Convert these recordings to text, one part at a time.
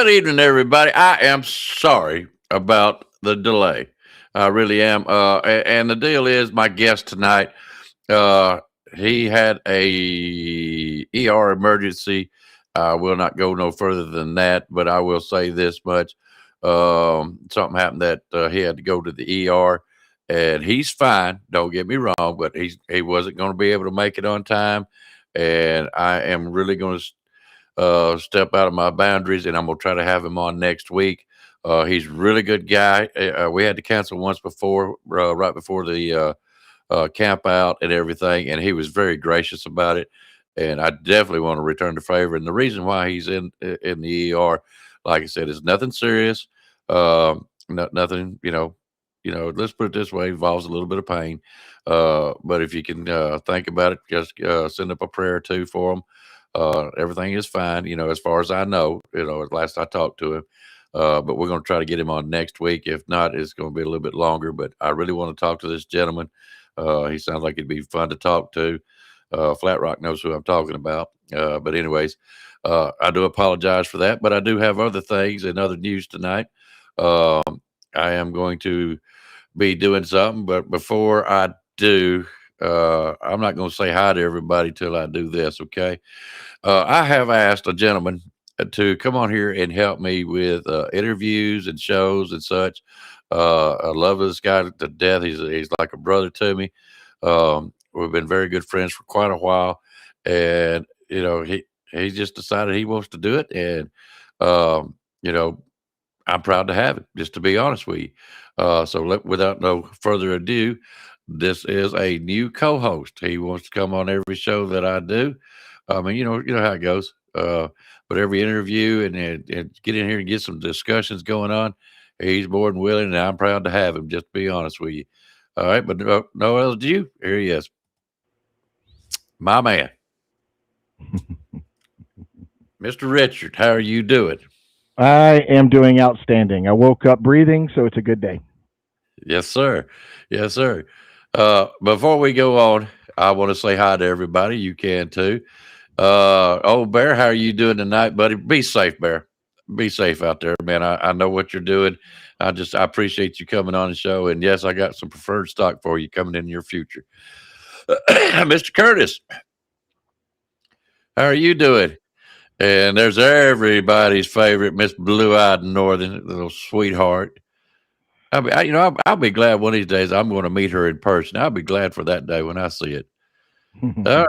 Good evening, everybody. I am sorry about the delay. I really am. And the deal is, my guest tonight, uh, he had a ER emergency. I will not go no further than that, but I will say this much: something happened that he had to go to the ER, and he's fine. Don't get me wrong, but he wasn't going to be able to make it on time, and I am really going to step out of my boundaries, and I'm gonna try to have him on next week. He's a really good guy. We had to cancel once before, right before the camp out and everything, and he was very gracious about it. And I definitely want to return the favor. And the reason why he's in the ER, like I said, is nothing serious. Nothing, Let's put it this way: involves a little bit of pain. But if you can think about it, just send up a prayer or two for him. Everything is fine, as far as I know, at last I talked to him. But we're going to try to get him on next week. If not, it's going to be a little bit longer. But I really want to talk to this gentleman. He sounds like he'd be fun to talk to. Flat Rock knows who I'm talking about. But anyways, I do apologize for that. But I do have other things and other news tonight. I am going to be doing something. But before I do, I'm not going to say hi to everybody till I do this, okay? I have asked a gentleman to come on here and help me with interviews and shows and such. I love this guy to death. He's like a brother to me. We've been very good friends for quite a while, and he just decided he wants to do it, and um, you know I'm proud to have it. Just to be honest with you, without no further ado, this is a new co-host. He wants to come on every show that I do. I mean, you know how it goes. But every interview and get in here and get some discussions going on. He's more than willing, and I'm proud to have him. Just to be honest with you. All right, but no else you. Here he is, my man, Mr. Richard. How are you doing? I am doing outstanding. I woke up breathing, so it's a good day. Yes, sir. Yes, sir. Before we go on, I want to say hi to everybody. You can too. Old Bear, how are you doing tonight, buddy? Be safe, Bear. Be safe out there, man. I know what you're doing. I appreciate you coming on the show. And yes, I got some preferred stock for you coming in your future. Mr. Curtis, how are you doing? And there's everybody's favorite Miss Blue Eyed Northern, little sweetheart. I'll be glad one of these days I'm going to meet her in person. I'll be glad for that day when I see it. All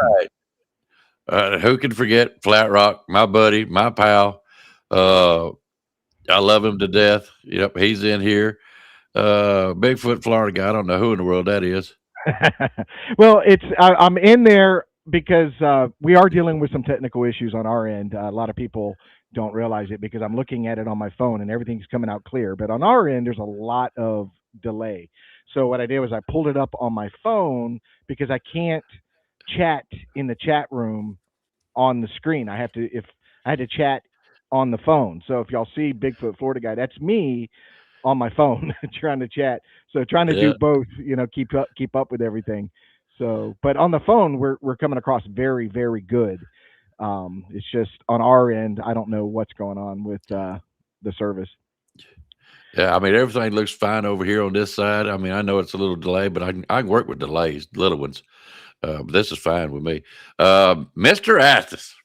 right. Who can forget Flat Rock, my buddy, my pal? Uh, I love him to death. Yep, he's in here. Bigfoot, Florida guy. I don't know who in the world that is. Well, I'm in there because we are dealing with some technical issues on our end. A lot of people don't realize it because I'm looking at it on my phone and everything's coming out clear. But on our end, there's a lot of delay. So what I did was I pulled it up on my phone because I can't chat in the chat room on the screen. I had to chat on the phone. So if y'all see Bigfoot Florida guy, that's me on my phone trying to chat. So trying to do Yeah. both, keep up with everything. So, but on the phone, we're coming across very, very good. It's just on our end, I don't know what's going on with the service. Yeah, I mean everything looks fine over here on this side. I mean, I know it's a little delay, but I can work with delays, little ones. But this is fine with me. Mr. Athos,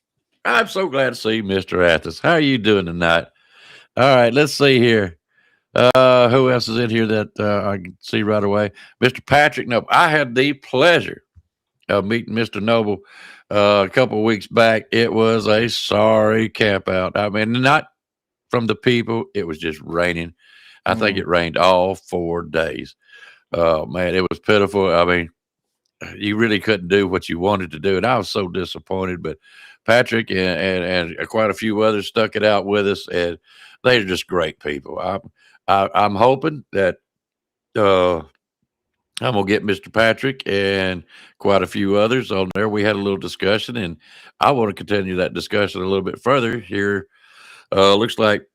I'm so glad to see you, Mr. Athos. How are you doing tonight? All right, let's see here. Who else is in here that I can see right away? Mr. Patrick Noble. I had the pleasure of meeting Mr. Noble a couple of weeks back. It was a sorry camp out. I mean, not from the people. It was just raining. I think Mm. it rained all 4 days. Oh man, it was pitiful. I mean, you really couldn't do what you wanted to do, and I was so disappointed. But Patrick and quite a few others stuck it out with us, and they're just great people. I'm hoping that uh, I'm gonna get Mr. Patrick and quite a few others on there. We had a little discussion, and I want to continue that discussion a little bit further here. Looks like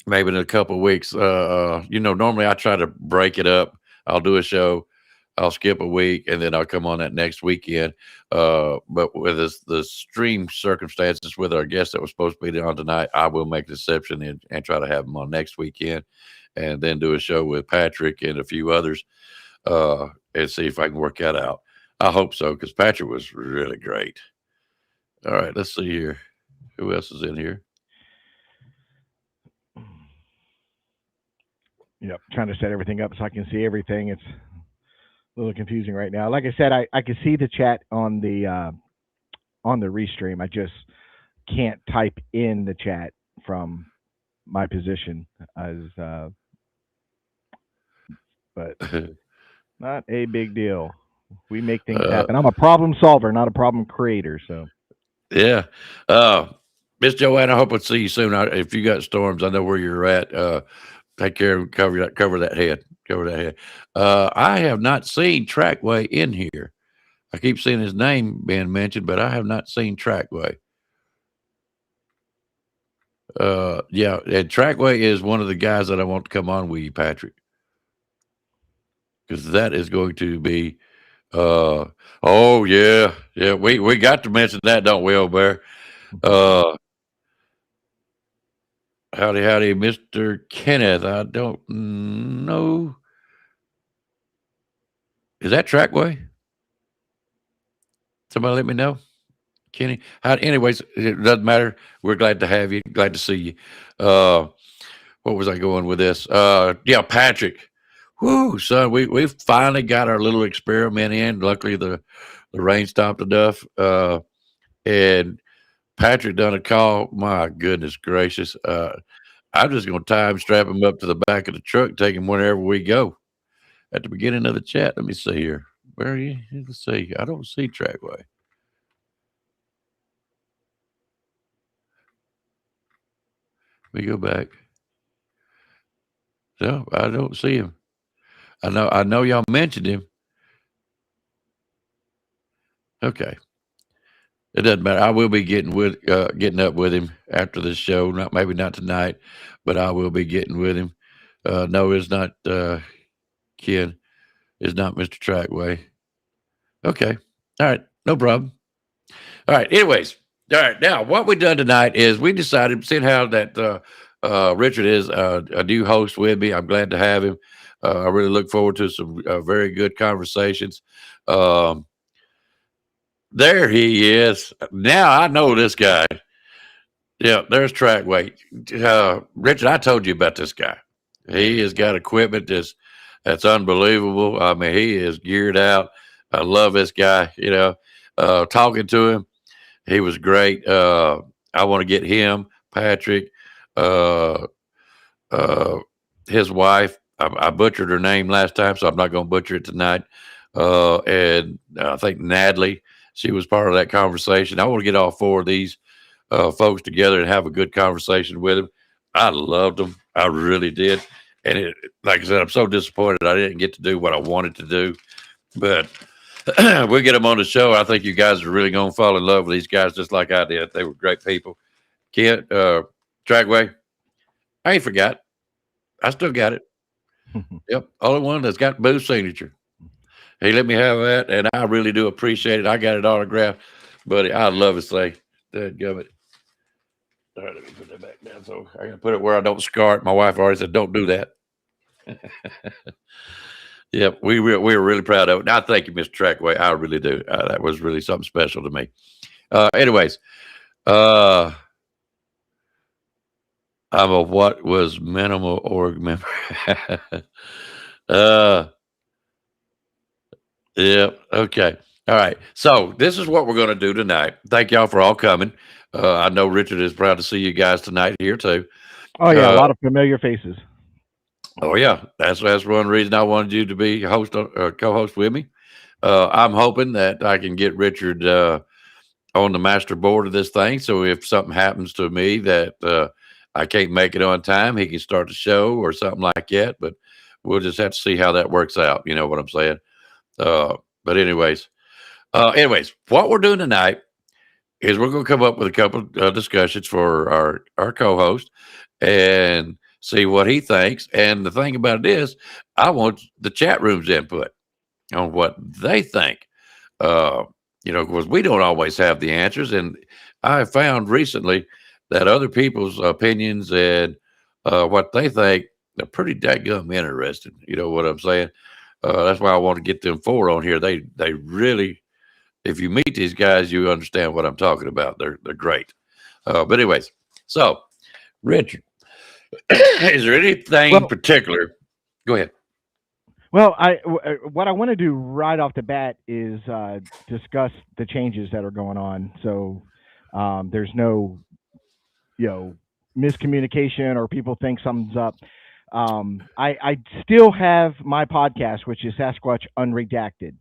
maybe in a couple of weeks. Normally I try to break it up. I'll do a show. I'll skip a week and then I'll come on that next weekend. But with the stream circumstances with our guest that was supposed to be on tonight, I will make an exception and try to have him on next weekend, and then do a show with Patrick and a few others, and see if I can work that out. I hope so, because Patrick was really great. All right, let's see here. Who else is in here? Yep, trying to set everything up so I can see everything. It's a little confusing right now. Like I said, I can see the chat on the restream. I just can't type in the chat from my position as but not a big deal. We make things happen. I'm a problem solver, not a problem creator. So Yeah. Miss Joanne, I hope I'll see you soon. If you got storms, I know where you're at. Take care and cover that head. Cover that head. I have not seen Trackway in here. I keep seeing his name being mentioned, but I have not seen Trackway. Yeah, and Trackway is one of the guys that I want to come on with you, Patrick, because that is going to be. Oh yeah, yeah. We got to mention that, don't we, old bear? Howdy, Mr. Kenneth. I don't know. Is that Trackway? Somebody let me know. Kenny. Anyways, it doesn't matter. We're glad to have you. Glad to see you. What was I going with this? Yeah, Patrick. Whoo, son, we finally got our little experiment in. Luckily, the rain stopped enough. And Patrick done a call. My goodness gracious. I'm just going to time strap him up to the back of the truck, take him wherever we go. At the beginning of the chat, let me see here. Where are you? Let's see. I don't see Trackway. Let me go back. No, I don't see him. I know y'all mentioned him. Okay. It doesn't matter. I will be getting up with him after this show. Maybe not tonight, but I will be getting with him. No, it's not Ken. It's not Mr. Trackway. Okay. All right. No problem. All right. Anyways. All right. Now, what we done tonight is we decided, seeing how that Richard is a new host with me. I'm glad to have him. I really look forward to some very good conversations. There he is. Now I know this guy. Yeah, there's Trackway. Richard, I told you about this guy. He has got equipment that's unbelievable. I mean, he is geared out. I love this guy. Talking to him, he was great. I want to get him, Patrick, his wife. I butchered her name last time, so I'm not going to butcher it tonight. And I think Natalie, she was part of that conversation. I want to get all four of these folks together and have a good conversation with them. I loved them. I really did. And like I said, I'm so disappointed I didn't get to do what I wanted to do. But we'll get them on the show. I think you guys are really going to fall in love with these guys just like I did. They were great people. Kent, Trackway, I ain't forgot. I still got it. Yep. Only one that's got Boo's signature. He let me have that, and I really do appreciate it. I got it autographed, buddy. I love his thing. Dadgummit. All right, let me put that back down. So I got to put it where I don't scar it. My wife already said, don't do that. Yep, we were really proud of it. I thank you, Mr. Trackway. I really do. That was really something special to me. Anyways, I'm a what was minimal org member. Yeah. Okay. All right. So this is what we're going to do tonight. Thank y'all for all coming. I know Richard is proud to see you guys tonight here too. Oh yeah, a lot of familiar faces. Oh yeah, that's one reason I wanted you to be co-host with me. I'm hoping that I can get Richard on the master board of this thing. So if something happens to me that I can't make it on time, he can start the show or something like that. But we'll just have to see how that works out. You know what I'm saying? But anyways, what we're doing tonight is we're going to come up with a couple of discussions for our co-host and see what he thinks. And the thing about it is, I want the chat room's input. on what they think. Uh, because we don't always have the answers. And I found recently that other people's opinions and what they think are pretty dadgum interesting. You know what I'm saying? That's why I want to get them four on here. They really, if you meet these guys, you understand what I'm talking about. They're great. But anyways, so Richard, is there anything Well, particular? Go ahead. what I want to do right off the bat is discuss the changes that are going on. So there's no, you know, miscommunication or people think something's up. I still have my podcast, which is Sasquatch Unredacted.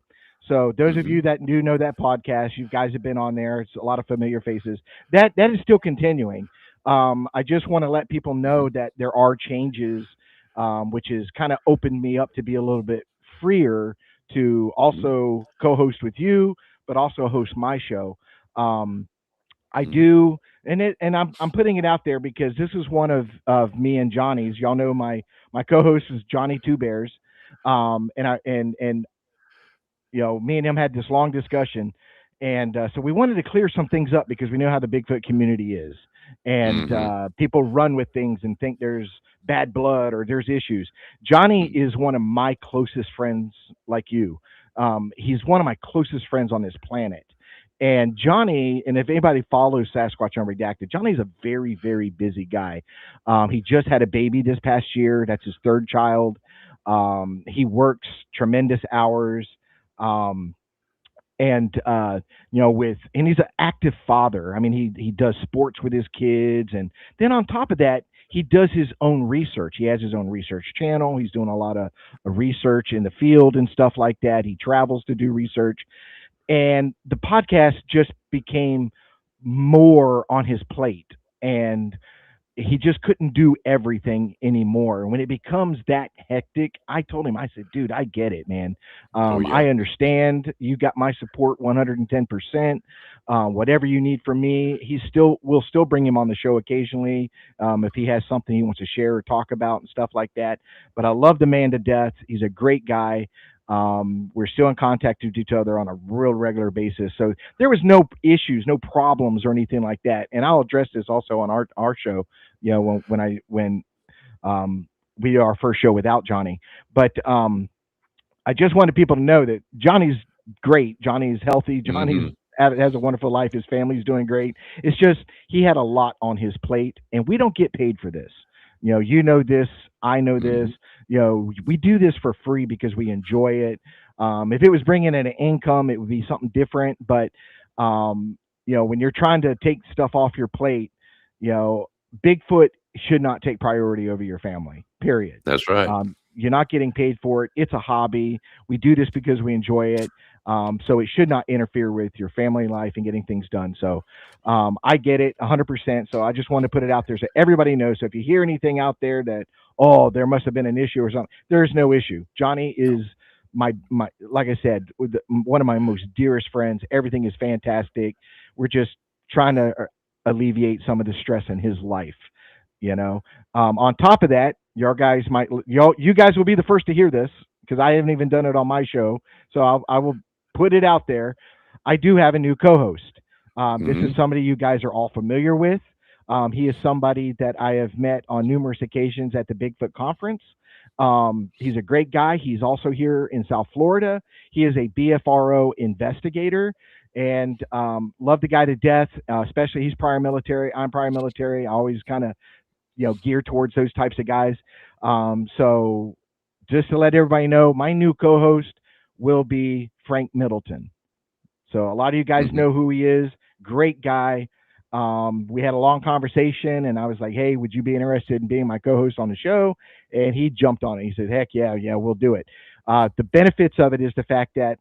So those of Hmm. you that do know that podcast, you guys have been on there. It's a lot of familiar faces. That is still continuing. I just want to let people know Hmm. that there are changes, which has kind of opened me up to be a little bit freer to Hmm. also co-host with you, but also host my show. Um, I Hmm. do, and I'm putting it out there because this is one of me and Johnny's. Y'all know my co-host is Johnny Two Bears, and me and him had this long discussion, and so we wanted to clear some things up because we know how the Bigfoot community is, and Hmm. people run with things and think there's bad blood or there's issues. Johnny Hmm. is one of my closest friends, like you. He's one of my closest friends on this planet. And Johnny, and if anybody follows Sasquatch Unredacted, Johnny's a very, very busy guy. He just had a baby this past year. That's his third child. He works tremendous hours. Um, and with and he's an active father. I mean, he does sports with his kids, and then on top of that, he does his own research. He has his own research channel. He's doing a lot of research in the field and stuff like that. He travels to do research, and the podcast just became more on his plate, and he just couldn't do everything anymore. And when it becomes that hectic, I told him, I said, dude, I get it, man. Oh I yeah. understand. You got my support 110%. Whatever you need from me, we'll still bring him on the show occasionally if he has something he wants to share or talk about and stuff like that. But I love the man to death. He's a great guy. We're still in contact with each other on a real regular basis. So there was no issues, no problems or anything like that. And I'll address this also on our show, when we did our first show without Johnny. But I just wanted people to know that Johnny's great. Johnny's healthy. Johnny's Hmm. has a wonderful life. His family's doing great. It's just he had a lot on his plate, and we don't get paid for this. You know this. I know this. Hmm. We do this for free because we enjoy it. If it was bringing in an income, it would be something different. But when you're trying to take stuff off your plate, you know, Bigfoot should not take priority over your family. Period. That's right. You're not getting paid for it. It's a hobby. We do this because we enjoy it. So it should not interfere with your family life and getting things done. So I get it 100%. So I just want to put it out there so everybody knows. So if you hear anything out there that, oh, there must have been an issue or something, there is no issue. Johnny is my like I said, one of my most dearest friends. Everything is fantastic. We're just trying to alleviate some of the stress in his life. You know, on top of that, you guys will be the first to hear this because I haven't even done it on my show. So I will put it out there. I do have a new co-host. This is Hmm. somebody you guys are all familiar with. He is somebody that I have met on numerous occasions at the Bigfoot conference. He's a great guy. He's also here in South Florida. He is a BFRO investigator and love the guy to death. Especially he's prior military. I'm prior military. I always kind of geared towards those types of guys. So just to let everybody know, my new co-host will be Frank Middleton. So a lot of you guys Hmm. know who he is. Great guy. We had a long conversation, and I was like, "Hey, would you be interested in being my co-host on the show?" And he jumped on it. He said, "Heck yeah, yeah, we'll do it." The benefits of it is the fact that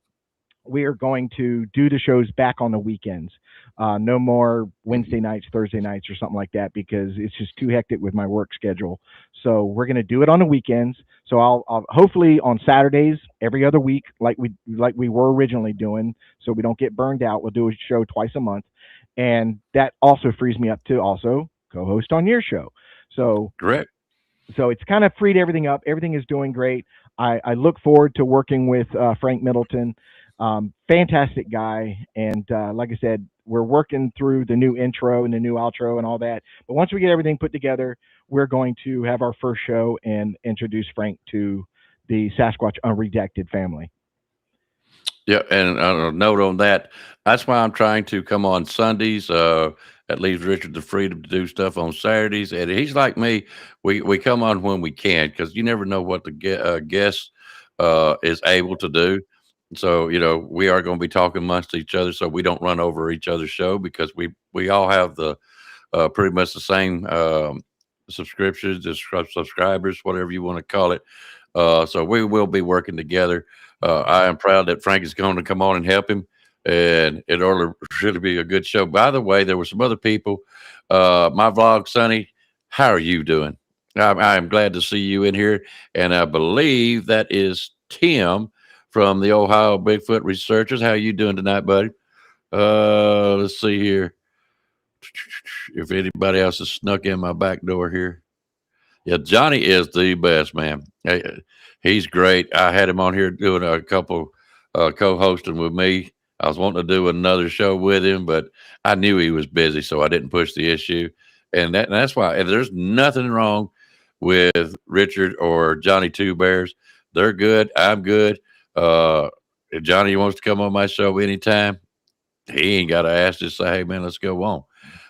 we are going to do the shows back on the weekends. No more Hmm. Wednesday nights, Thursday nights, or something like that because it's just too hectic with my work schedule. So we're going to do it on the weekends. So I'll hopefully on Saturdays every other week, like we were originally doing, so we don't get burned out. We'll do a show twice a month, and that also frees me up to also co-host on your show. So Correct. So it's kind of freed everything up. Everything is doing great. I look forward to working with Frank Middleton. Fantastic guy. And like I said, we're working through the new intro and the new outro and all that. But once we get everything put together, we're going to have our first show and introduce Frank to the Sasquatch Unredacted family. Yeah, and a note on that. That's why I'm trying to come on Sundays. That leaves Richard the freedom to do stuff on Saturdays. And he's like me. We come on when we can because you never know what the guest is able to do. So we are going to be talking amongst each other, so we don't run over each other's show because we all have the pretty much the same subscriptions, subscribers, whatever you want to call it. So we will be working together. I am proud that Frank is going to come on and help him, and it ought to really be a good show. By the way, there were some other people. My vlog, Sonny, how are you doing? I'm glad to see you in here, and I believe that is Tim from the Ohio Bigfoot Researchers. How you doing tonight, buddy? Let's see here. If anybody else has snuck in my back door here. Yeah, Johnny is the best, man. He's great. I had him on here doing a couple co-hosting with me. I was wanting to do another show with him, but I knew he was busy, so I didn't push the issue. And that's why. And there's nothing wrong with Richard or Johnny Two Bears. They're good. I'm good. If Johnny wants to come on my show anytime, he ain't got to ask. Just say, "Hey, man, let's go on."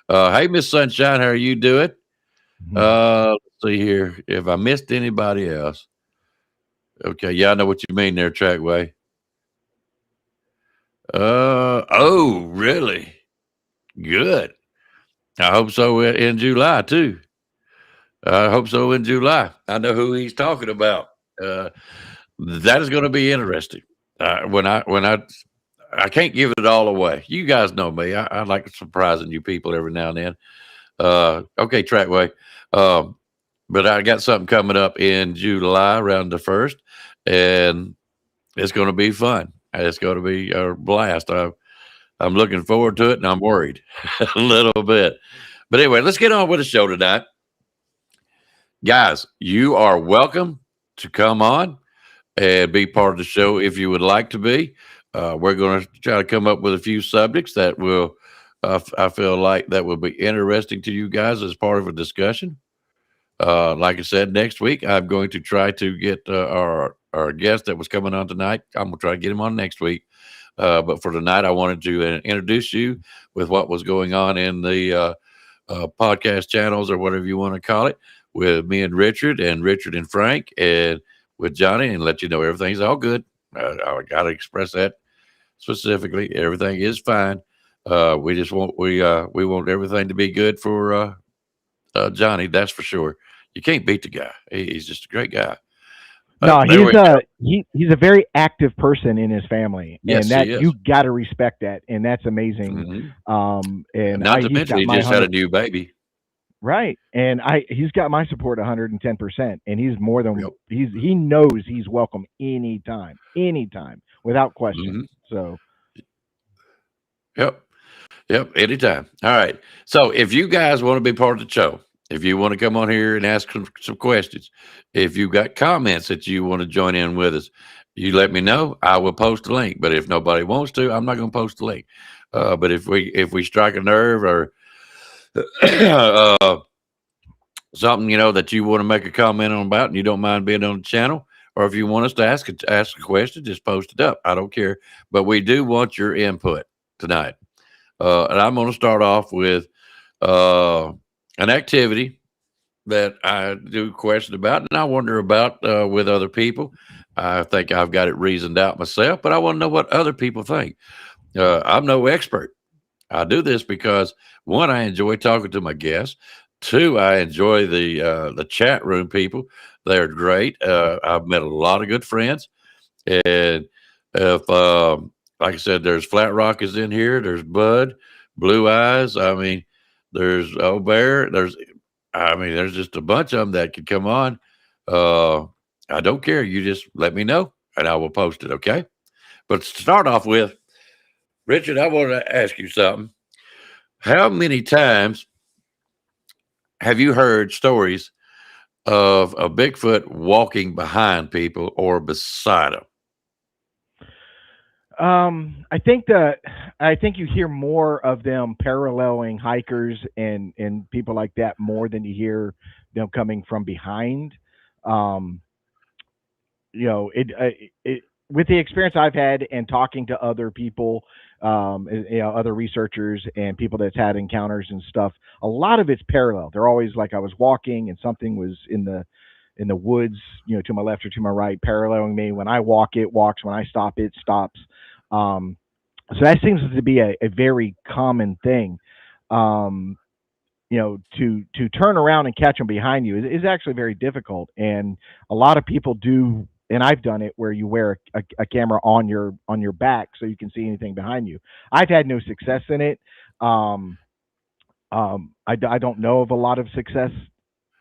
Hey, Miss Sunshine, how are you doing? Let's see here. If I missed anybody else, okay, yeah, I know what you mean there, Trackway. Oh, really? Good. I hope so in July too. I hope so in July. I know who he's talking about. Uh, that is going to be interesting. When I can't give it all away. You guys know me. I like surprising you people every now and then. Okay, Trackway. Um, but I got something coming up in July around the first, and it's going to be fun. It's going to be a blast. I'm looking forward to it, and I'm worried a little bit. But anyway, let's get on with the show tonight, guys. You are welcome to come on and be part of the show if you would like to be. We're going to try to come up with a few subjects that will, I feel like that will be interesting to you guys as part of a discussion. Like I said, next week I'm going to try to get our guest that was coming on tonight. I'm going to try to get him on next week. But for tonight, I wanted to introduce you with what was going on in the podcast channels or whatever you want to call it with me and Richard and Frank and with Johnny and let you know everything's all good. I got to express that specifically. Everything is fine. We just we want everything to be good for Johnny. That's for sure. You can't beat the guy. He's just a great guy. No, There we go. he's a very active person in his family, and Yes, he that is. you got to respect that, and that's amazing. Hmm. And Not to he's mention, got he my just had a 100. new baby. Right, and he's got my support 110%, and he's more than Yep. he knows he's welcome anytime, without question. Hmm. So Yep. Yep. Anytime. All right. So if you guys want to be part of the show, if you want to come on here and ask some questions, if you got comments that you want to join in with us, you let me know. I will post a link. But if nobody wants to, I'm not going to post a link. But if we strike a nerve or uh, something that you want to make a comment on about and you don't mind being on the channel, or if you want us to ask a question, just post it up. I don't care. But we do want your input tonight. And I'm going to start off with uh, an activity that I do question about and I wonder about with other people. I think I've got it reasoned out myself, but I want to know what other people think. I'm no expert. I do this because one, I enjoy talking to my guests. Two, I enjoy the chat room people. They're great. I've met a lot of good friends, and if like I said, there's Flat Rock is in here. There's Bud, Blue Eyes. I mean, there's Old Bear. There's just a bunch of them that could come on. Uh, I don't care. You just let me know, and I will post it. Okay. But to start off with, Richard, I want to ask you something. How many times have you heard stories of a Bigfoot walking behind people or beside them? I think that I think you hear more of them paralleling hikers and people like that more than you hear them coming from behind. Um, you know, it with the experience I've had and talking to other people, other researchers and people that's had encounters and stuff, a lot of it's parallel. They're always like I was walking and something was in the woods, to my left or to my right, paralleling me. When I walk, it walks. When I stop, it stops. Um, so that seems to be a very common thing. Um, to turn around and catch them behind you is actually very difficult, and a lot of people do. And I've done it where you wear a camera on your back so you can see anything behind you. I've had no success in it. Um, I don't know of a lot of success,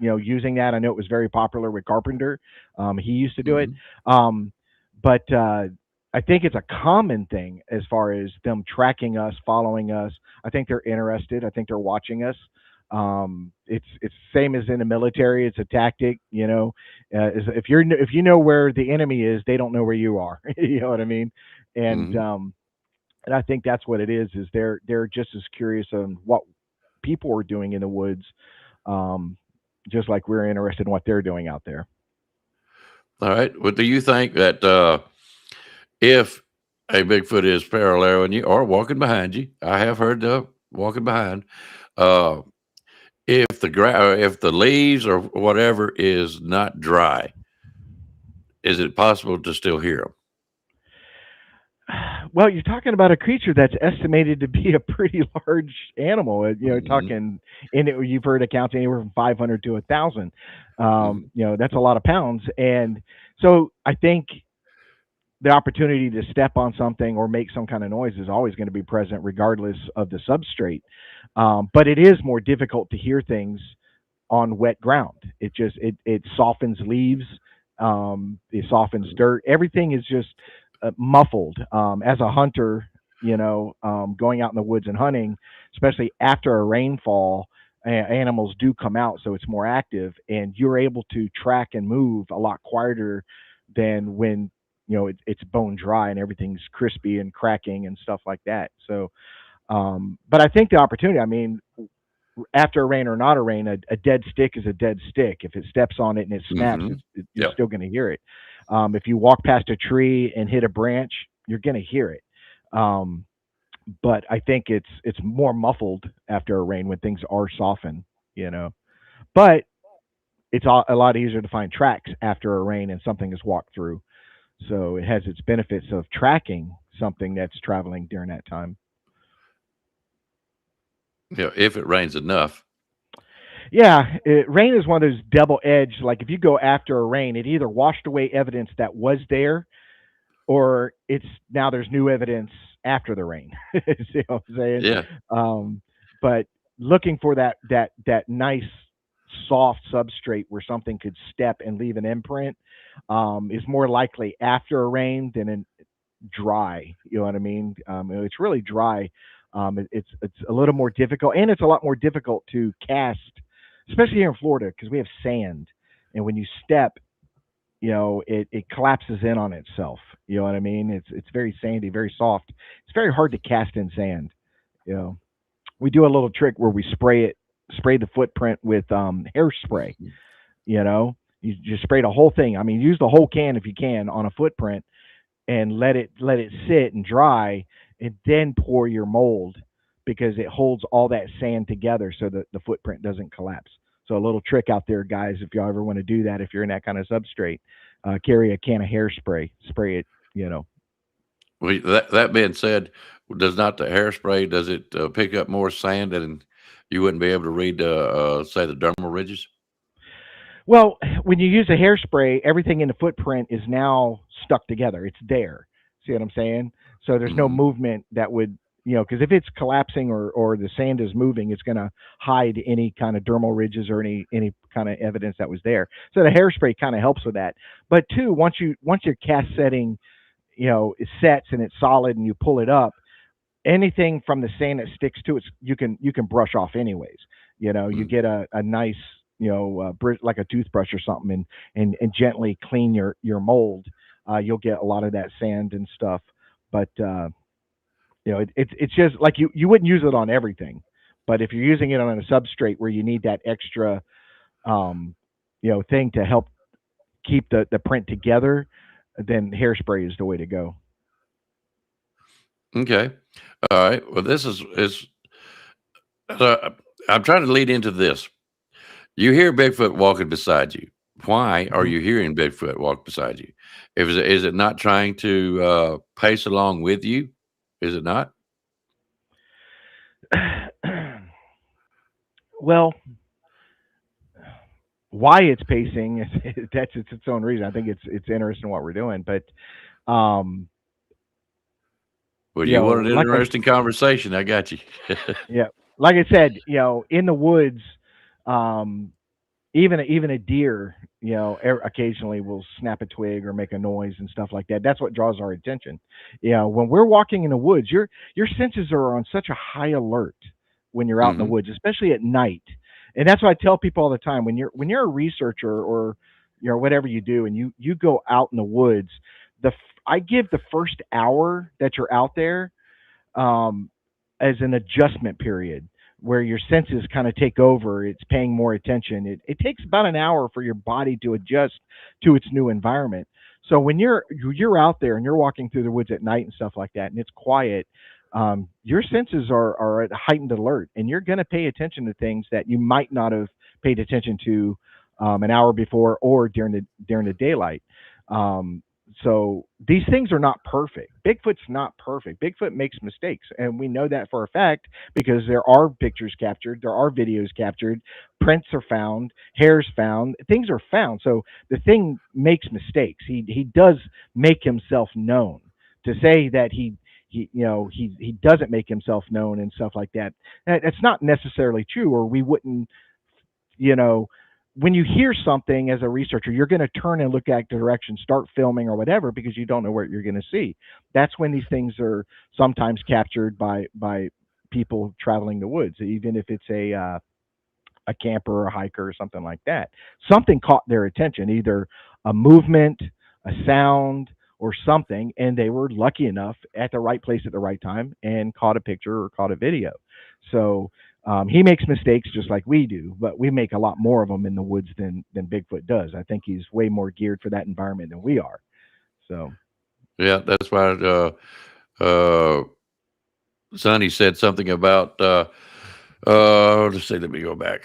using that. I know it was very popular with Carpenter. He used to do it. Hmm. Um, but I think it's a common thing as far as them tracking us, following us. I think they're interested. I think they're watching us. It's same as in the military. It's a tactic, if you know where the enemy is, they don't know where you are. You know what I mean? And Hmm. um, and I think that's what it is. Is they're just as curious on what people are doing in the woods, um, just like we're interested in what they're doing out there. All right. Well, do you think that if a Bigfoot is paralleling you or walking behind you, I have heard walking behind, uh, if the leaves or whatever is not dry, is it possible to still hear them? Well, you're talking about a creature that's estimated to be a pretty large animal. Hmm. Talking in it, you've heard accounts anywhere from 500 to 1,000. Hmm. That's a lot of pounds, and so I think the opportunity to step on something or make some kind of noise is always going to be present, regardless of the substrate. But it is more difficult to hear things on wet ground. It softens leaves, it softens dirt. Everything is just muffled. As a hunter, going out in the woods and hunting, especially after a rainfall, animals do come out, so it's more active, and you're able to track and move a lot quieter than when it's bone dry and everything's crispy and cracking and stuff like that. So, but I think the opportunity. I mean, after a rain or not a rain, a dead stick is a dead stick. If it steps on it and it snaps, Hmm. you're Yeah. still going to hear it. If you walk past a tree and hit a branch, you're going to hear it. Um, but I think it's more muffled after a rain when things are softened, you know. But it's a lot easier to find tracks after a rain and something is walked through. So it has its benefits of tracking something that's traveling during that time. Yeah. If it rains enough. Yeah, rain is one of those double edged. Like if you go after a rain, it either washed away evidence that was there, or it's now there's new evidence after the rain. See what I'm saying? Yeah. Um, but looking for that nice soft substrate where something could step and leave an imprint is more likely after a rain than in dry. You know what I mean? It's really dry. It's a little more difficult, and it's a lot more difficult to cast, especially here in Florida, because we have sand, and when you step, it collapses in on itself. You know what I mean? It's very sandy, very soft. It's very hard to cast in sand. You know, we do a little trick where we spray the footprint with hairspray. Mhm. You just spray the whole thing. I mean, use the whole can if you can on a footprint, and let it sit and dry, and then pour your mold, because it holds all that sand together so that the footprint doesn't collapse. So a little trick out there, guys, if y'all ever want to do that, if you're in that kind of substrate, carry a can of hairspray, spray it. You know, Well, that being said, does not the hairspray, does it pick up more sand and you wouldn't be able to read, say, the dermal ridges? well, when you use a hairspray, everything in the footprint is now stuck together. It's there. See what I'm saying? So there's no Hmm. movement that would, because if it's collapsing or the sand is moving, it's going to hide any kind of dermal ridges or any kind of evidence that was there. So the hairspray kind of helps with that. But two, once your cast setting, it sets and it's solid and you pull it up, anything from the sand that sticks to it, you can brush off anyways. You Mm. get a nice like a toothbrush or something, and gently clean your mold, you'll get a lot of that sand and stuff. But it's just like you wouldn't use it on everything, but if you're using it on a substrate where you need that extra um, thing to help keep the print together, then hairspray is the way to go. Okay. All right. Well, this is. Uh, I'm trying to lead into this. You hear Bigfoot walking beside you. Why are Mhm. you hearing Bigfoot walk beside you? Is it not trying to pace along with you? Is it not? Well, why it's pacing that's its own reason. I think it's interesting what we're doing, but um, Well, you want an like I interesting conversation. I got you. yeah, like I said, in the woods, um, even a deer, occasionally will snap a twig or make a noise and stuff like that. That's what draws our attention. When we're walking in the woods, your senses are on such a high alert when you're out in the Hmm. woods, especially at night. And that's what I tell people all the time. When you're a researcher or whatever you do, and you go out in the woods, I give the first hour that you're out there um, as an adjustment period where your senses kind of take over. It's paying more attention. It takes about an hour for your body to adjust to its new environment. So when you're out there and you're walking through the woods at night and stuff like that, and it's quiet, your senses are at heightened alert, and you're going to pay attention to things that you might not have paid attention to an hour before or during the daylight. Um, so these things are not perfect. Bigfoot's not perfect. Bigfoot makes mistakes, and we know that for a fact because there are pictures captured, there are videos captured, prints are found, hairs found, things are found. So the thing makes mistakes. He does make himself known. To say that he doesn't make himself known and stuff like that, that's not necessarily true, or we wouldn't you know, when you hear something as a researcher, you're going to turn and look at the direction, start filming or whatever, because you don't know what you're going to see. That's when these things are sometimes captured by people traveling the woods, even if it's a camper or a hiker or something like that. Something caught their attention, either a movement, a sound, or something, and they were lucky enough at the right place at the right time and caught a picture or caught a video. So he makes mistakes just like we do, but we make a lot more of them in the woods than Bigfoot does. I think he's way more geared for that environment than we are. So Yeah, that's why uh, Sonny said something about. Let's see. Let me go back.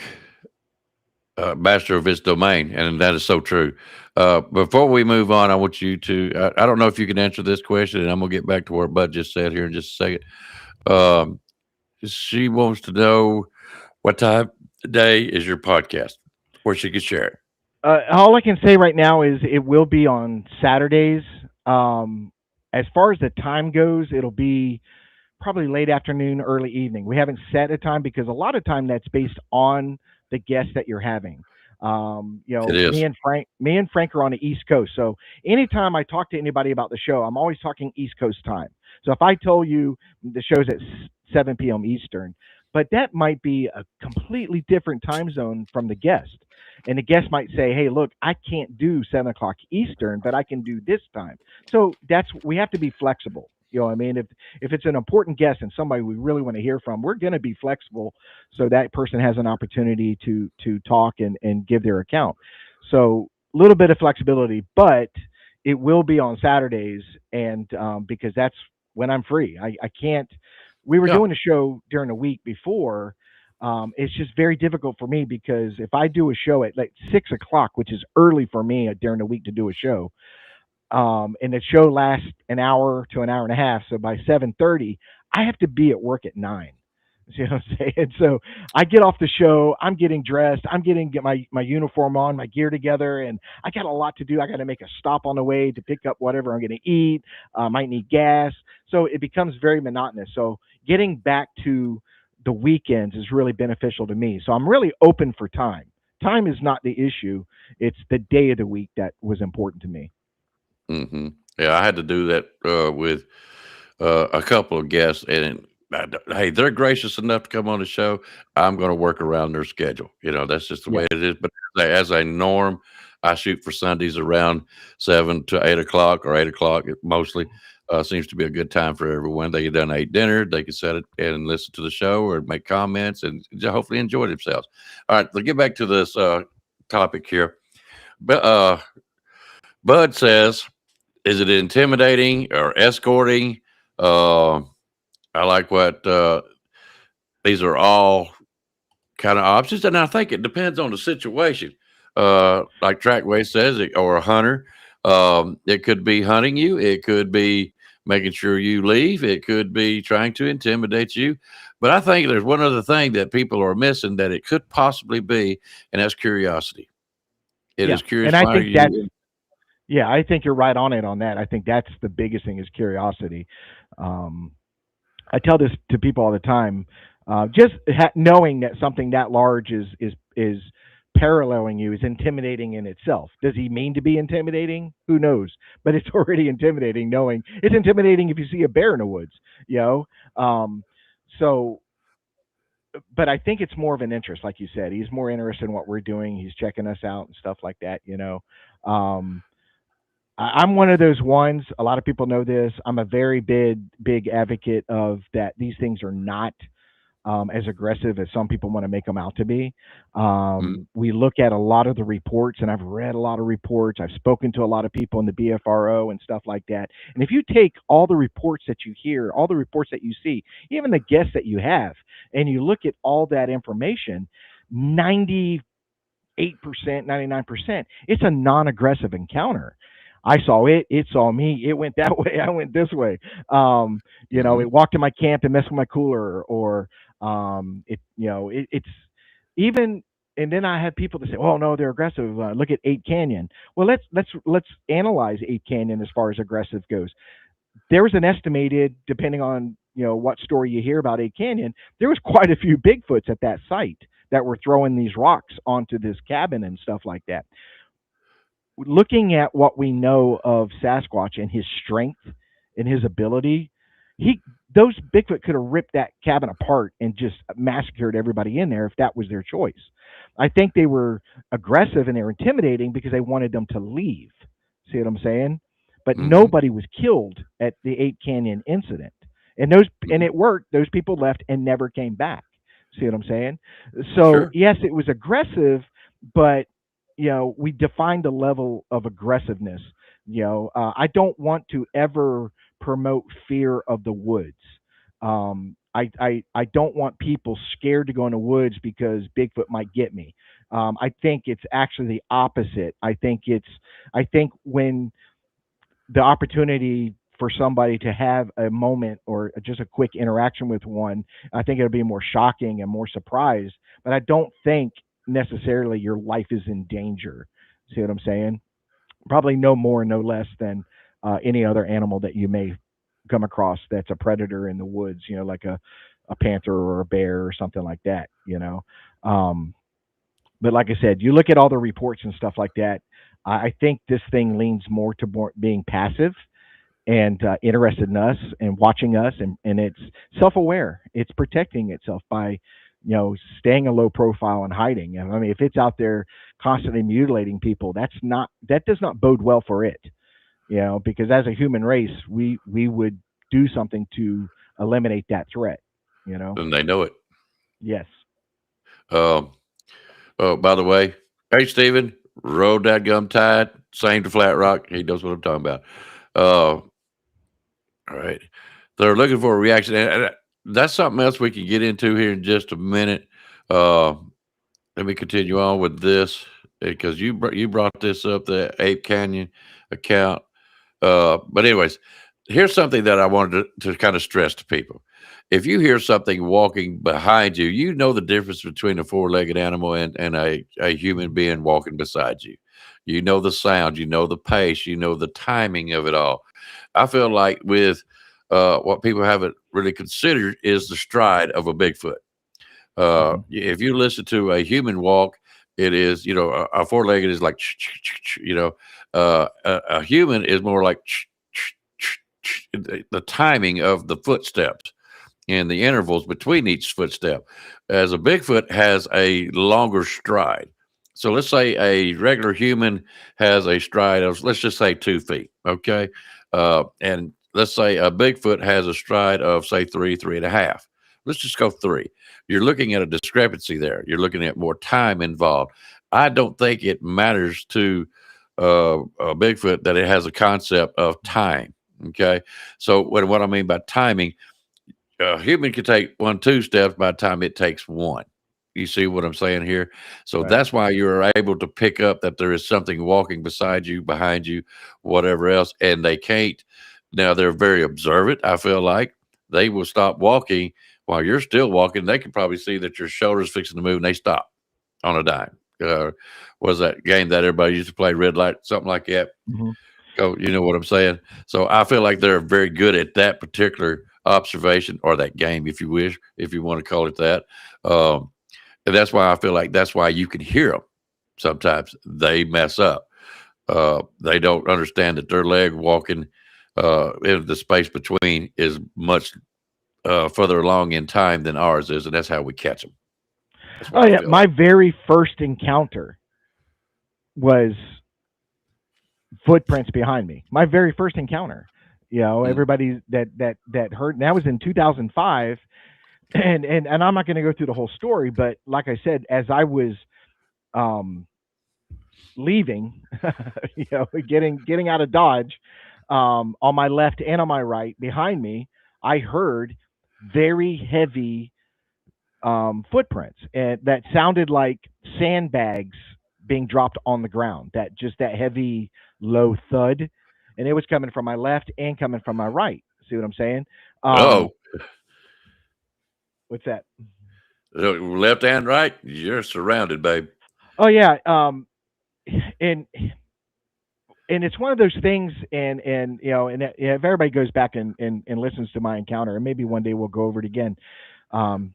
Master of his domain, and that is so true. Before we move on, I want you to. I don't know if you can answer this question, and I'm gonna get back to what Bud just said here in just a second. Um, she wants to know what time of day is your podcast, where she can share it. all I can say right now is it will be on Saturdays. As far as the time goes, it'll be probably late afternoon, early evening. We haven't set a time because a lot of time that's based on the guests that you're having. It Me is. and Frank are on the East Coast, so anytime I talk to anybody about the show, I'm always talking East Coast time. So if I told you the show's at 7 p.m. Eastern, but that might be a completely different time zone from the guest. And the guest might say, "Hey, look, I can't do 7 o'clock Eastern, but I can do this time." So that's we have to be flexible. You know what I mean? If it's an important guest and somebody we really want to hear from, we're going to be flexible so that person has an opportunity to talk and give their account. So a little bit of flexibility, but it will be on Saturdays, and because that's when I'm free. I can't. We were Yeah, doing a show during the week before. It's just very difficult for me because if I do a show at like 6 o'clock, which is early for me during the week to do a show, and the show lasts an hour to an hour and a half. So by 7:30, I have to be at work at 9. See what I'm saying? So I get off the show. I'm getting dressed. I'm getting get my uniform on, my gear together, and I got a lot to do. I got to make a stop on the way to pick up whatever I'm going to eat. Might need gas. So it becomes very monotonous. So getting back to the weekends is really beneficial to me. So I'm really open for time. Time is not the issue. It's the day of the week that was important to me. hmm yeah. I had to do that with a couple of guests, and Hey, they're gracious enough to come on the show. I'm going to work around their schedule. That's just the way Yes. it is. But as a norm, I shoot for Sundays around 7 to 8 o'clock or 8 o'clock. It mostly seems to be a good time for everyone. They get done ate dinner. They can set it and listen to the show or make comments and hopefully enjoy themselves. All right, let's get back to this topic here. But Bud says, is it intimidating or escorting? Uh, I like what these are all kind of options, and I think it depends on the situation. Like Trackway says, or a hunter, it could be hunting you, it could be making sure you leave, it could be trying to intimidate you. But I think there's one other thing that people are missing that it could possibly be, and that's curiosity. It Yeah. is curious. And I Why are think that's you? yeah, I think you're right on it on that. I think that's the biggest thing is curiosity. Um, I tell this to people all the time. Just knowing that something that large is paralleling you is intimidating in itself. Does he mean to be intimidating? Who knows? But it's already intimidating. Knowing it's intimidating if you see a bear in the woods. You know. So, but I think it's more of an interest, like you said. He's more interested in what we're doing. He's checking us out and stuff like that. Um, I'm one of those ones. A lot of people know this. I'm a very big advocate of that. These things are not as aggressive as some people want to make them out to be. Mhm, We look at a lot of the reports, and I've read a lot of reports. I've spoken to a lot of people in the BFRO and stuff like that. And if you take all the reports that you hear, all the reports that you see, even the guests that you have, and you look at all that information, 98%, 99%, it's a non-aggressive encounter. I saw it, it saw me, it went that way, I went this way. mhm. It walked in my camp and messed with my cooler, or it's even. And then I have people that say, "Oh no, they're aggressive. Look at Eight Canyon." Well, let's analyze Eight Canyon as far as aggressive goes. There was an estimated, depending on what story you hear about Eight Canyon, there was quite a few Bigfoots at that site that were throwing these rocks onto this cabin and stuff like that. Looking at what we know of Sasquatch and his strength and his ability, he those Bigfoot could have ripped that cabin apart and just massacred everybody in there if that was their choice. I think they were aggressive and they were intimidating because they wanted them to leave. See what I'm saying? But Mhm, nobody was killed at the Eight Canyon incident, and mhm. it worked. Those people left and never came back. See what I'm saying? So Sure. yes, it was aggressive, but we defined the level of aggressiveness. I don't want to ever promote fear of the woods. I don't want people scared to go in the woods because Bigfoot might get me. I think it's actually the opposite. I think when the opportunity for somebody to have a moment or just a quick interaction with one, I think it'll be more shocking and more surprised. But I don't think necessarily your life is in danger. See what I'm saying? Probably no more, no less than any other animal that you may come across that's a predator in the woods. Like a panther or a bear or something like that. Um, but like I said, you look at all the reports and stuff like that. I think this thing leans more to more being passive and interested in us and watching us, and it's self-aware. It's protecting itself by staying a low profile and hiding. And I mean, if it's out there constantly mutilating people, that does not bode well for it. Because as a human race, we would do something to eliminate that threat. And they know it. Yes. Um, oh, by the way, hey, Steven, road that gum tide, same to Flat Rock. He knows what I'm talking about. All right. They're looking for a reaction. And that's something else we can get into here in just a minute. Uh, Let me continue on with this because you brought this up, the Ape Canyon account. But anyways, here's something that I wanted to kind of stress to people. If you hear something walking behind you, you know the difference between a four-legged animal and a human being walking beside you. You know the sound, you know the pace, you know the timing of it all. I feel like with what people haven't really considered is the stride of a Bigfoot. Hmm. If you listen to a human walk, it is, a four-legged is like, a human is more like the timing of the footsteps. and the intervals between each footstep, as a Bigfoot has a longer stride. So let's say a regular human has a stride of, let's just say, 2 feet. Okay. And let's say a Bigfoot has a stride of, say, three, 3.5. Let's just go three. You're looking at a discrepancy there. You're looking at more time involved. I don't think it matters to a Bigfoot that it has a concept of time. Okay. So what I mean by timing, a human can take 1, 2 steps by the time it takes one. You see what I'm saying here? So Right. that's why you're able to pick up that there is something walking beside you, behind you, whatever else, and they can't. Now they're very observant. I feel like they will stop walking while you're still walking. They can probably see that your shoulder's fixing to move, and they stop on a dime. Was that game that everybody used to play, red light, something like that? Hmm. Oh, you know what I'm saying? So I feel like they're very good at that particular observation or that game, if you wish, if you want to call it that. Um, and that's why I feel like that's why you can hear them. Sometimes they mess up. They don't understand that their leg walking in the space between is much further along in time than ours is, and that's how we catch them. That's what Oh I yeah, feel my like. very first encounter was footprints behind me. My very first encounter. You know, Mm. everybody that heard. And that was in 2005, and I'm not going to go through the whole story, but like I said, as I was um, leaving, getting out of Dodge, on my left and on my right behind me, I heard very heavy footprints, and that sounded like sandbags being dropped on the ground. That heavy low thud, and it was coming from my left and coming from my right. See what I'm saying? Um, Oh, what's that? left and right, you're surrounded, babe. Oh yeah, and it's one of those things, and if everybody goes back and listens to my encounter, and maybe one day we'll go over it again. Um,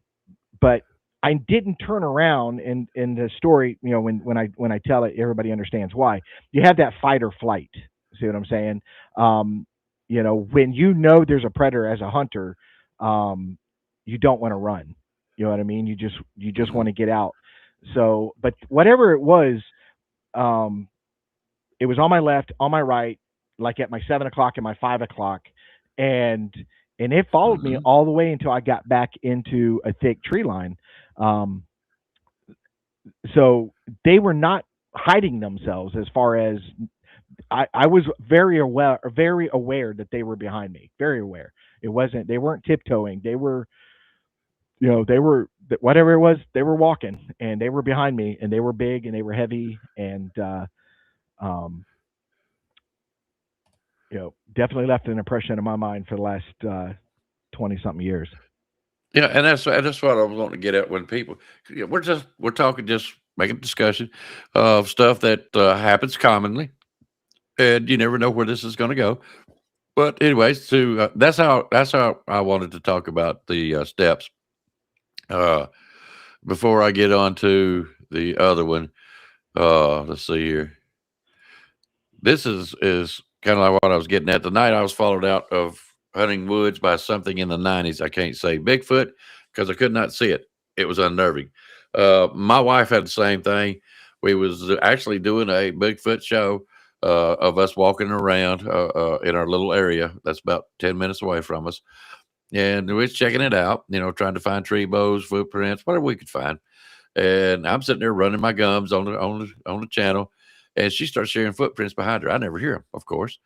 but I didn't turn around in the story. When I tell it, everybody understands why. You have that fight or flight. See what I'm saying? Um, when there's a predator as a hunter, um, you don't want to run. You know what I mean? You just want Hmm. to get out. So, but whatever um, it was on my left, on my right, like at my 7 o'clock and my 5 o'clock, and it followed me Hmm. all the way until I got back into a thick tree line. Um, so they were not hiding themselves as far as I was very aware that they were behind me. Very aware. They weren't tiptoeing. They were whatever it was. They were walking and they were behind me and they were big and they were heavy and um, definitely left an impression in my mind for the last 20 something years. Yeah, and that's what I was wanting to get at when people, we're talking, just making a discussion of stuff that happens commonly, and you never know where this is going to go. But anyways, that's how I wanted to talk about the steps. Uh, Before I get on to the other one, let's see here. This is kind of like what I was getting at. The night I was followed out of hunting woods by something in the 90s. I can't say Bigfoot because I could not see it. It was unnerving. My wife had the same thing. We was actually doing a Bigfoot show of us walking around in our little area that's about 10 minutes away from us. And we was checking it out, trying to find tree bows, footprints, whatever we could find. And I'm sitting there running my gums on the channel, and she starts hearing footprints behind her. I never hear them, of course,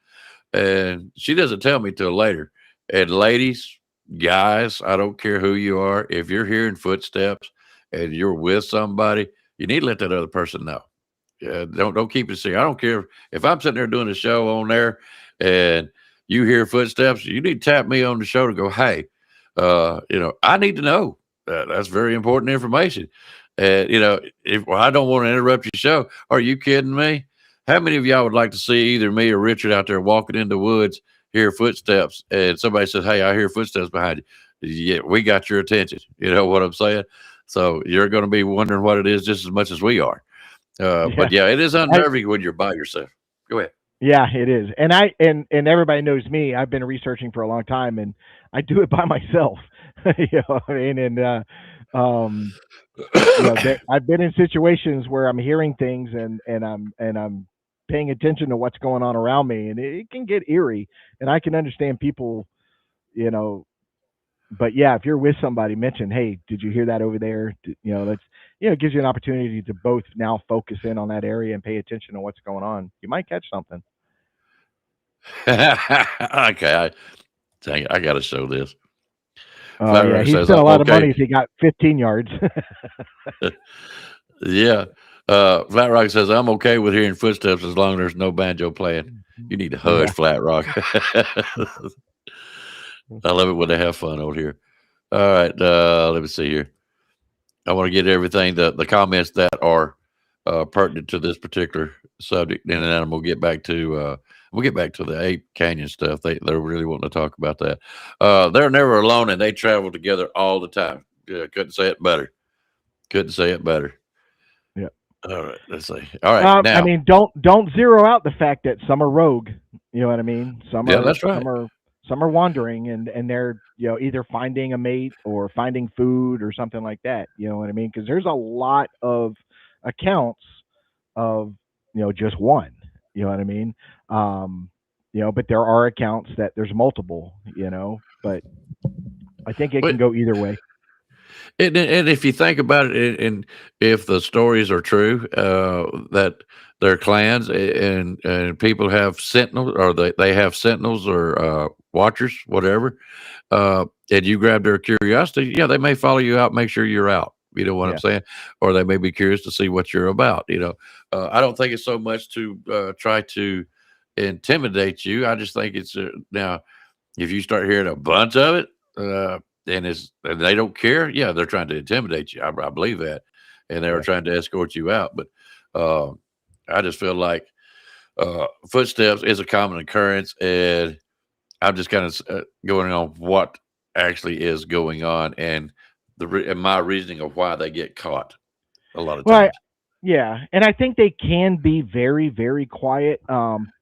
and she doesn't tell me till later. And ladies, guys, I don't care who you are. If you're hearing footsteps and you're with somebody, you need to let that other person know. Yeah, don't keep it secret. I don't care if I'm sitting there doing a show on there and you hear footsteps. You need to tap me on the shoulder. And go, hey, I need to know. That's very important information. And if I don't want to interrupt your show, are you kidding me? How many of y'all would like to see either me or Richard out there walking in the woods, hear footsteps, and somebody says, "Hey, I hear footsteps behind you." Yeah, we got your attention. You know what I'm saying? So you're going to be wondering what it is just as much as we are. Yeah. But yeah, it is I, unnerving when you're by yourself. Go ahead. Yeah, it is. And everybody knows me. I've been researching for a long time, and I do it by myself. You know what I mean? And um, I've been in situations where I'm hearing things, and I'm paying attention to what's going on around me, and it can get eerie. And I can understand people, you know. But yeah, if you're with somebody, mention, hey, did you hear that over there? Let's, it gives you an opportunity to both now focus in on that area and pay attention to what's going on. You might catch something. Okay, dang it, I got to show this. Oh Flat yeah, Rock he says spent a I'm lot of okay. money if he got 15 yards. Yeah. Flat Rock says I'm okay with hearing footsteps as long as there's no banjo playing. You need to hush, Yeah. Flat Rock. I love it when they have fun over here. All right, let me see here. I want to get everything the comments that are pertinent to this particular subject, and then we'll get back to the Ape Canyon stuff. They're really wanting to talk about that. They're never alone, and they travel together all the time. Couldn't say it better. Couldn't say it better. Yeah. All right, let's see. All right, I now, mean, don't zero out the fact that some are rogue. You know what I mean? Some yeah, are that's right. some are some are wandering, and they're either finding a mate or finding food or something like that. You know what I mean? Because there's a lot of accounts of just one. You know what I mean? Um, but there are accounts that there's multiple. But I think it can But go either way. and if you think about it, and if the stories are true, that their clans and people have sentinels, or they have sentinels or watchers, whatever, and you grab their curiosity, yeah, they may follow you out, make sure you're out. You know what I'm Yeah, saying? Or they may be curious to see what you're about. I don't think it's so much to try to intimidate you. I just think it's now if you start hearing a bunch of it, and they don't care, yeah, they're trying to intimidate you. I believe that, and they were yeah. trying to escort you out. But uh, I just feel like footsteps is a common occurrence, and I'm just kind of going on what actually is going on, and and my reasoning of why they get caught a lot of Well, times. yeah, and I think they can be very, very quiet.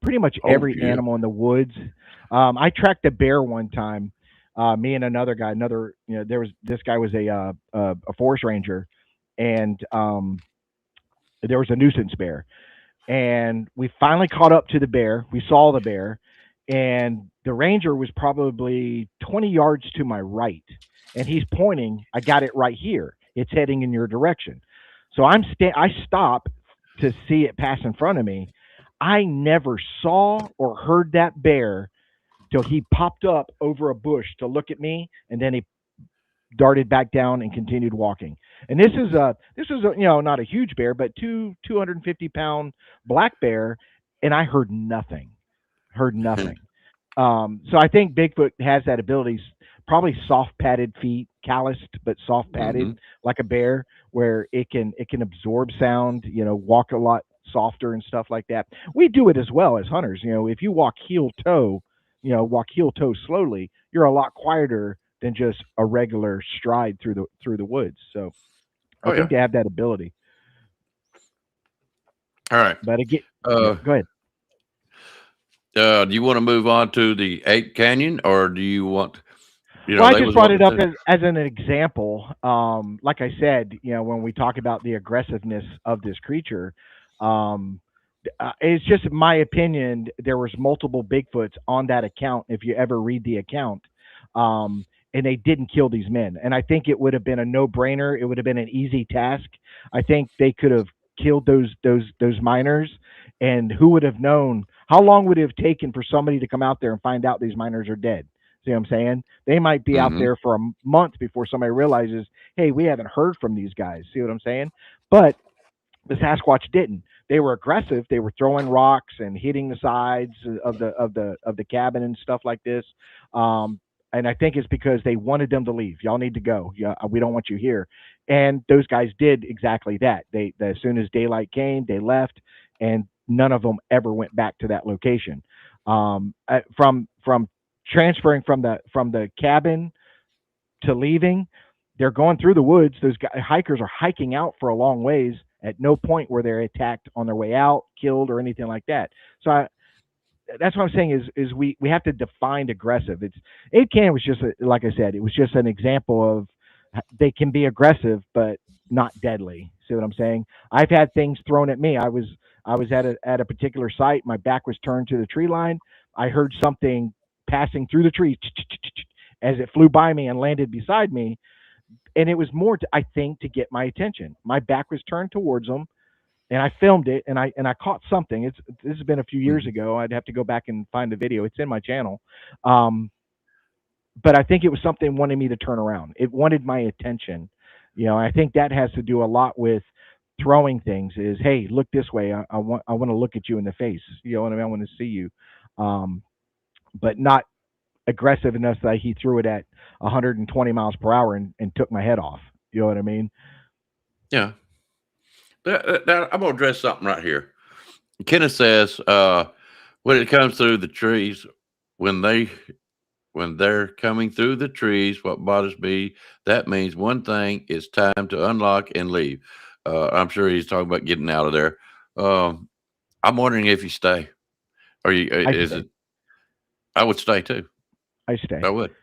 Pretty much Oh every yeah. animal in the woods. I tracked a bear one time. Me and another guy, there was this guy was a forest ranger, and there was a nuisance bear, and we finally caught up to the bear. We saw the bear, and the ranger was probably 20 yards to my right, and he's pointing. I got it right here. It's heading in your direction. So I stop to see it pass in front of me. I never saw or heard that bear till he popped up over a bush to look at me, and then he darted back down and continued walking. And this is a not a huge bear, but 250 pound black bear, and I heard nothing. Heard nothing. So I think Bigfoot has that ability. Probably soft padded feet, calloused but soft Hmm. padded, like a bear, where it can absorb sound. Walk a lot softer and stuff like that. We do it as well as hunters. If you walk heel toe slowly, you're a lot quieter than just a regular stride through the woods. So I Oh think yeah. they have that ability. All right. But again, yeah, Uh, go ahead. do you want to move on to the Ape Canyon, or do you want? Well, I They just was brought it wanting up to. as an example. Like I said, when we talk about the aggressiveness of this creature, um, it's just my opinion. There was multiple Bigfoots on that account. If you ever read the account, um, and they didn't kill these men, and I think it would have been a no-brainer. It would have been an easy task. I think they could have killed those miners, and who would have known? How long would it have taken for somebody to come out there and find out these miners are dead? See what I'm saying? They might be out Hmm. there for a month before somebody realizes, hey, we haven't heard from these guys. See what I'm saying? But the Sasquatch didn't. They were aggressive. They were throwing rocks and hitting the sides of the cabin and stuff like this. Um, and I think it's because they wanted them to leave. Y'all need to go. Yeah, we don't want you here. And those guys did exactly that. They as soon as daylight came, they left, and none of them ever went back to that location. From transferring from the cabin to leaving, they're going through the woods. Those hikers are hiking out for a long ways. At no point were they attacked on their way out, killed, or anything like that. So that's what I'm saying is we have to define aggressive. It's 8 can was just like I said, it was just an example of they can be aggressive but not deadly. See what I'm saying? I've had things thrown at me. I was at a particular site. My back was turned to the tree line. I heard something passing through the tree as it flew by me and landed beside me, and it was more to, I think, to get my attention. My back was turned towards them, and I filmed it, and I caught something. This has been a few years Mhm. ago. I'd have to go back and find the video. It's in my channel, um, but I think it was something wanting me to turn around. It wanted my attention. I think that has to do a lot with throwing things. Is hey, look this way. I want to look at you in the face. You know what I mean? I want to see you, um, but not aggressive enough that he threw it at 120 miles per hour and took my head off. You know what I mean? Yeah. I'm gonna address something right here. Kenneth says, when it comes through the trees, when they when they're coming through the trees, what bothers me, that means one thing, it's time to unlock and leave. I'm sure he's talking about getting out of there. Um, I'm wondering if you stay. Are you? I Is stay. it? I would stay too. I I stay. would.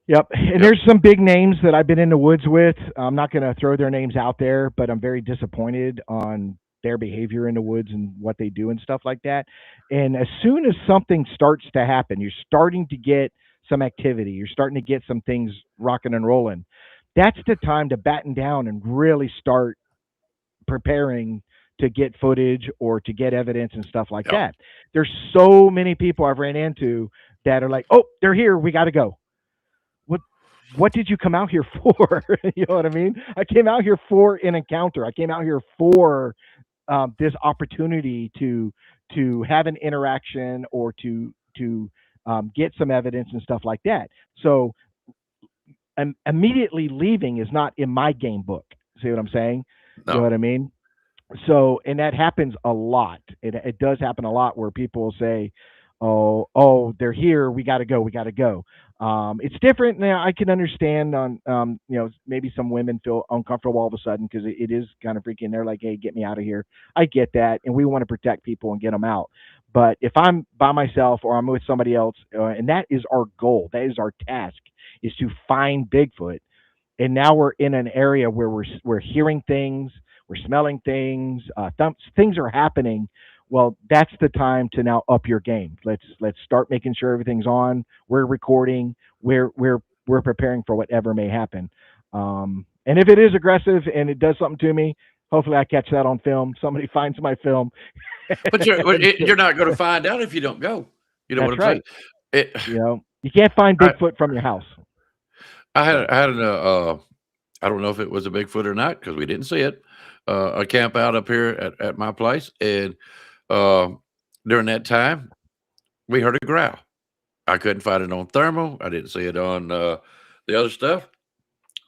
Yep. And Yep. there's some big names that I've been in the woods with. I'm not going to throw their names out there, but I'm very disappointed on their behavior in the woods and what they do and stuff like that. And as soon as something starts to happen, you're starting to get some activity, you're starting to get some things rocking and rolling. That's the time to batten down and really start preparing to get footage or to get evidence and stuff like Yep. that. There's so many people I've ran into that are like, "Oh, they're here. We got to go." what what did you come out here for? You know what I mean? I came out here for an encounter. I came out here for this opportunity to have an interaction or to get some evidence and stuff like that. So immediately leaving is not in my game book. See what I'm saying? You know No. what I mean? So, and that happens a lot. It does happen a lot where people will say, "Oh, they're here. We got to go. We got to go." It's different now. I can understand on, maybe some women feel uncomfortable all of a sudden because it is kind of freaky. And they're like, "Hey, get me out of here." I get that, and we want to protect people and get them out. But if I'm by myself or I'm with somebody else, and that is our goal, that is our task, is to find Bigfoot, and now we're in an area where we're hearing things, we're smelling things, things are happening. Well, that's the time to now up your game. Let's start making sure everything's on. We're recording. We're preparing for whatever may happen. And if it is aggressive and it does something to me, hopefully I catch that on film. Somebody finds my film. You're not going to find out if you don't go. You know what That's I'm saying? right. It, You can't find I, Bigfoot from your house. So I had I don't know if it was a Bigfoot or not because we didn't see it. A camp out up here at my place, and uh, during that time, we heard a growl. I couldn't find it on thermal. I didn't see it on the other stuff.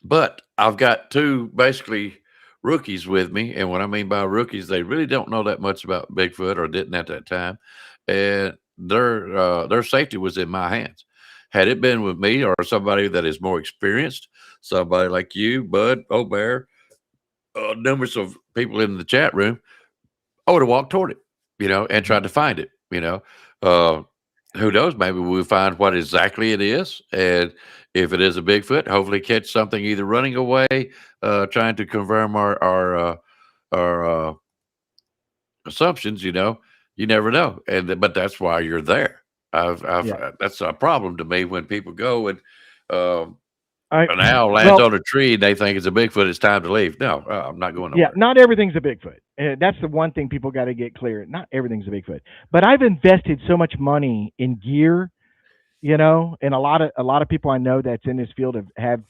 But I've got two basically rookies with me, and what I mean by rookies, they really don't know that much about Bigfoot or didn't at that time, and their safety was in my hands. Had it been with me or somebody that is more experienced, somebody like you, Bud, O'Bear, numerous of people in the chat room, I would have walked toward it, and mhm. tried to find it. Uh, who knows? Maybe we'll find what exactly it is, and if it is a Bigfoot, hopefully catch something either running away, trying to confirm our assumptions. You never know, but that's why you're there. Yeah. That's a problem to me when people go and um, I an owl lands well, on a tree and they think it's a Bigfoot. It's time to leave. No, I'm not going yeah, nowhere. not everything's a Bigfoot. That's the one thing people got to get clear. Not everything's a Bigfoot. But I've invested so much money in gear, and a lot of people I know that's in this field have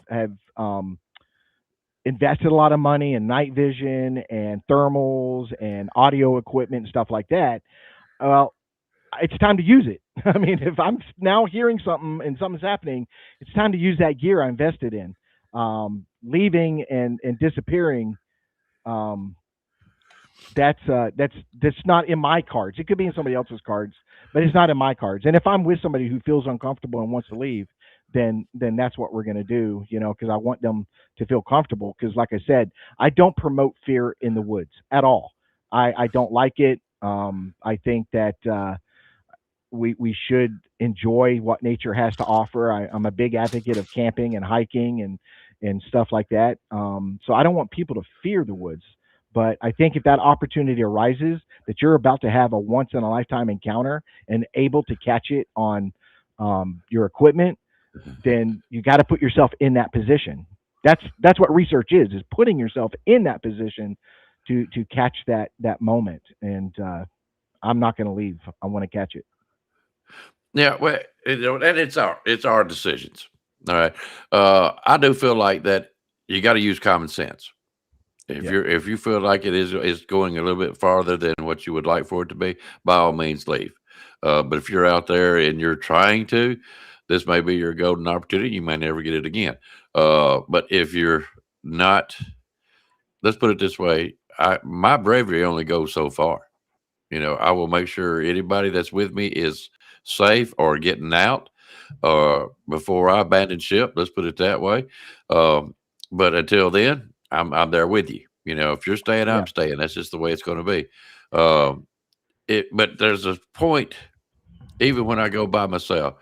invested a lot of money in night vision and thermals and audio equipment and stuff like that. Well, it's time to use it. I mean, if I'm now hearing something and something's happening, it's time to use that gear I invested in. Leaving and disappearing, um, that's not in my cards. It could be in somebody else's cards, but it's not in my cards. And if I'm with somebody who feels uncomfortable and wants to leave, then that's what we're going to do, because I want them to feel comfortable. Because like I said, I don't promote fear in the woods at all. I don't like it. I think that we should enjoy what nature has to offer. I'm a big advocate of camping and hiking and stuff like that. So I don't want people to fear the woods, but I think if that opportunity arises, that you're about to have a once in a lifetime encounter and able to catch it on your equipment, then you got to put yourself in that position. That's what research is putting yourself in that position to catch that moment. And I'm not going to leave. I want to catch it. Yeah, well, and it's our decisions. All right. I do feel like that you got to use common sense. Yeah, If you feel like it is going a little bit farther than what you would like for it to be, by all means leave. But if you're out there and you're trying to, this may be your golden opportunity. You may never get it again. But if you're not, let's put it this way: my bravery only goes so far. I will make sure anybody that's with me is safe or getting out before I abandon ship. Let's put it that way. Um, but until then, I'm there with you. If you're staying, yeah, I'm staying. That's just the way it's going to be. Um, but there's a point, even when I go by myself,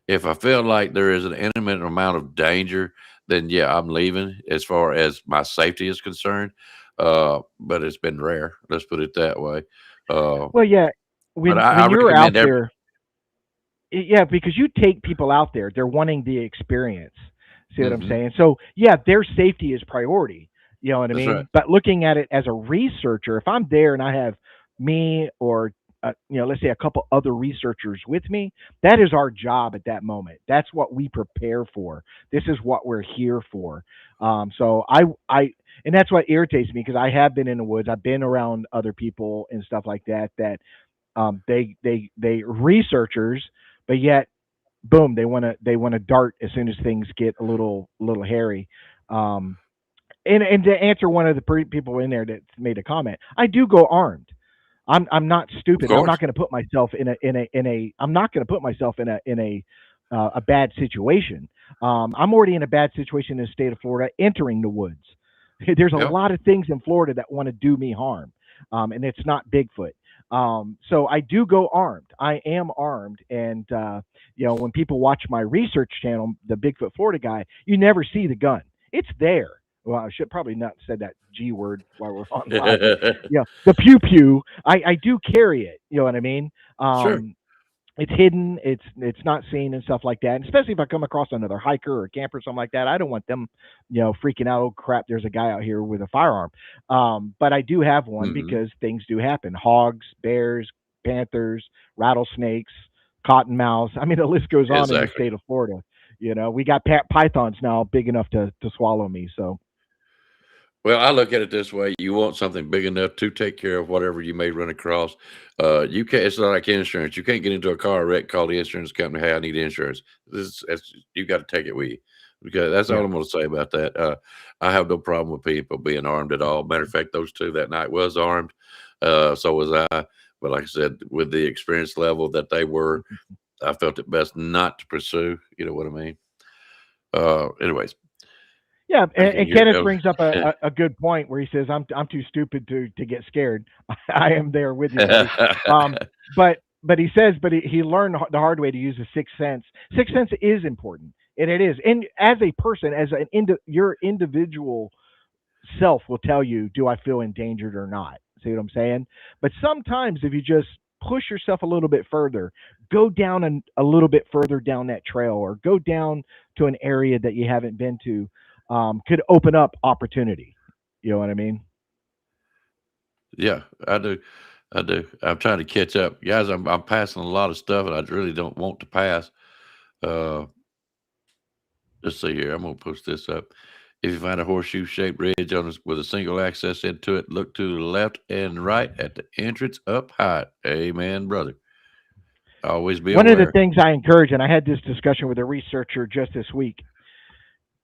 if I feel like there is an intimate amount of danger, then yeah, I'm leaving as far as my safety is concerned. But it's been rare. Let's put it that way. Uh, well, yeah. but I When you're out recommend every. there, yeah, because you take people out there, they're wanting the experience. See what I'm Hmm. saying? So yeah, their safety is priority. You know what I That's right. mean? But looking at it as a researcher, if I'm there and I have me or let's say a couple other researchers with me, that is our job at that moment. That's what we prepare for. This is what we're here for. So and that's what irritates me because I have been in the woods. I've been around other people and stuff like that. They researchers, but yet boom, they want to dart as soon as things get a little hairy. Um, and to answer one of the people in there that made a comment, I do go armed. I'm not Of stupid. I'm course. not going to put myself I'm not going to put myself in a bad situation. I'm already in a bad situation in the state of Florida entering the woods. There's a Yeah. lot of things in Florida that want to do me harm, and it's not Bigfoot. So I do go armed. I am armed, and when people watch my research channel, the Bigfoot Florida guy, you never see the gun. It's there. Well, I should probably not said that G word while we're on live, but the pew pew. I do carry it. You know what I mean? Sure. Um, it's hidden. It's not seen and stuff like that. And especially if I come across another hiker or camper or something like that, I don't want them, freaking out. Oh crap! There's a guy out here with a firearm. But I do have one Hmm. because things do happen. Hogs, bears, panthers, rattlesnakes, cottonmouths. I mean, the list goes on in the Exactly. state of Florida. We got pythons now big enough to swallow me. So Well, I look at it this way: you want something big enough to take care of whatever you may run across. You can't. It's not like insurance. You can't get into a car wreck, call the insurance company, "Hey, I need insurance." You got to take it with you. Okay, that's all yeah. I'm going to say about that. I have no problem with people being armed at all. Matter of fact, those two that night was armed. So was I. But like I said, with the experience level that they were, I felt it best not to pursue. You know what I mean? Anyways, Yeah, again, and Kenneth brings up a good point where he says, "I'm too stupid to get scared." I am there with you, buddy. But he says, he learned the hard way to use the sixth sense. Sixth sense is important, and it is. And as a person, as your individual self will tell you, do I feel endangered or not? See what I'm saying? But sometimes if you just push yourself a little bit further, go down a little bit further down that trail, or go down to an area that you haven't been to, could open up opportunity. You know what I mean? Yeah, I do. I do. I'm trying to catch up, guys. I'm passing a lot of stuff, and I really don't want to pass. Uh, let's see here. I'm gonna post this up. If you find a horseshoe-shaped ridge with a single access into it, look to the left and right at the entrance up high. Amen, brother. Always be One of the aware. things I encourage, and I had this discussion with a researcher just this week,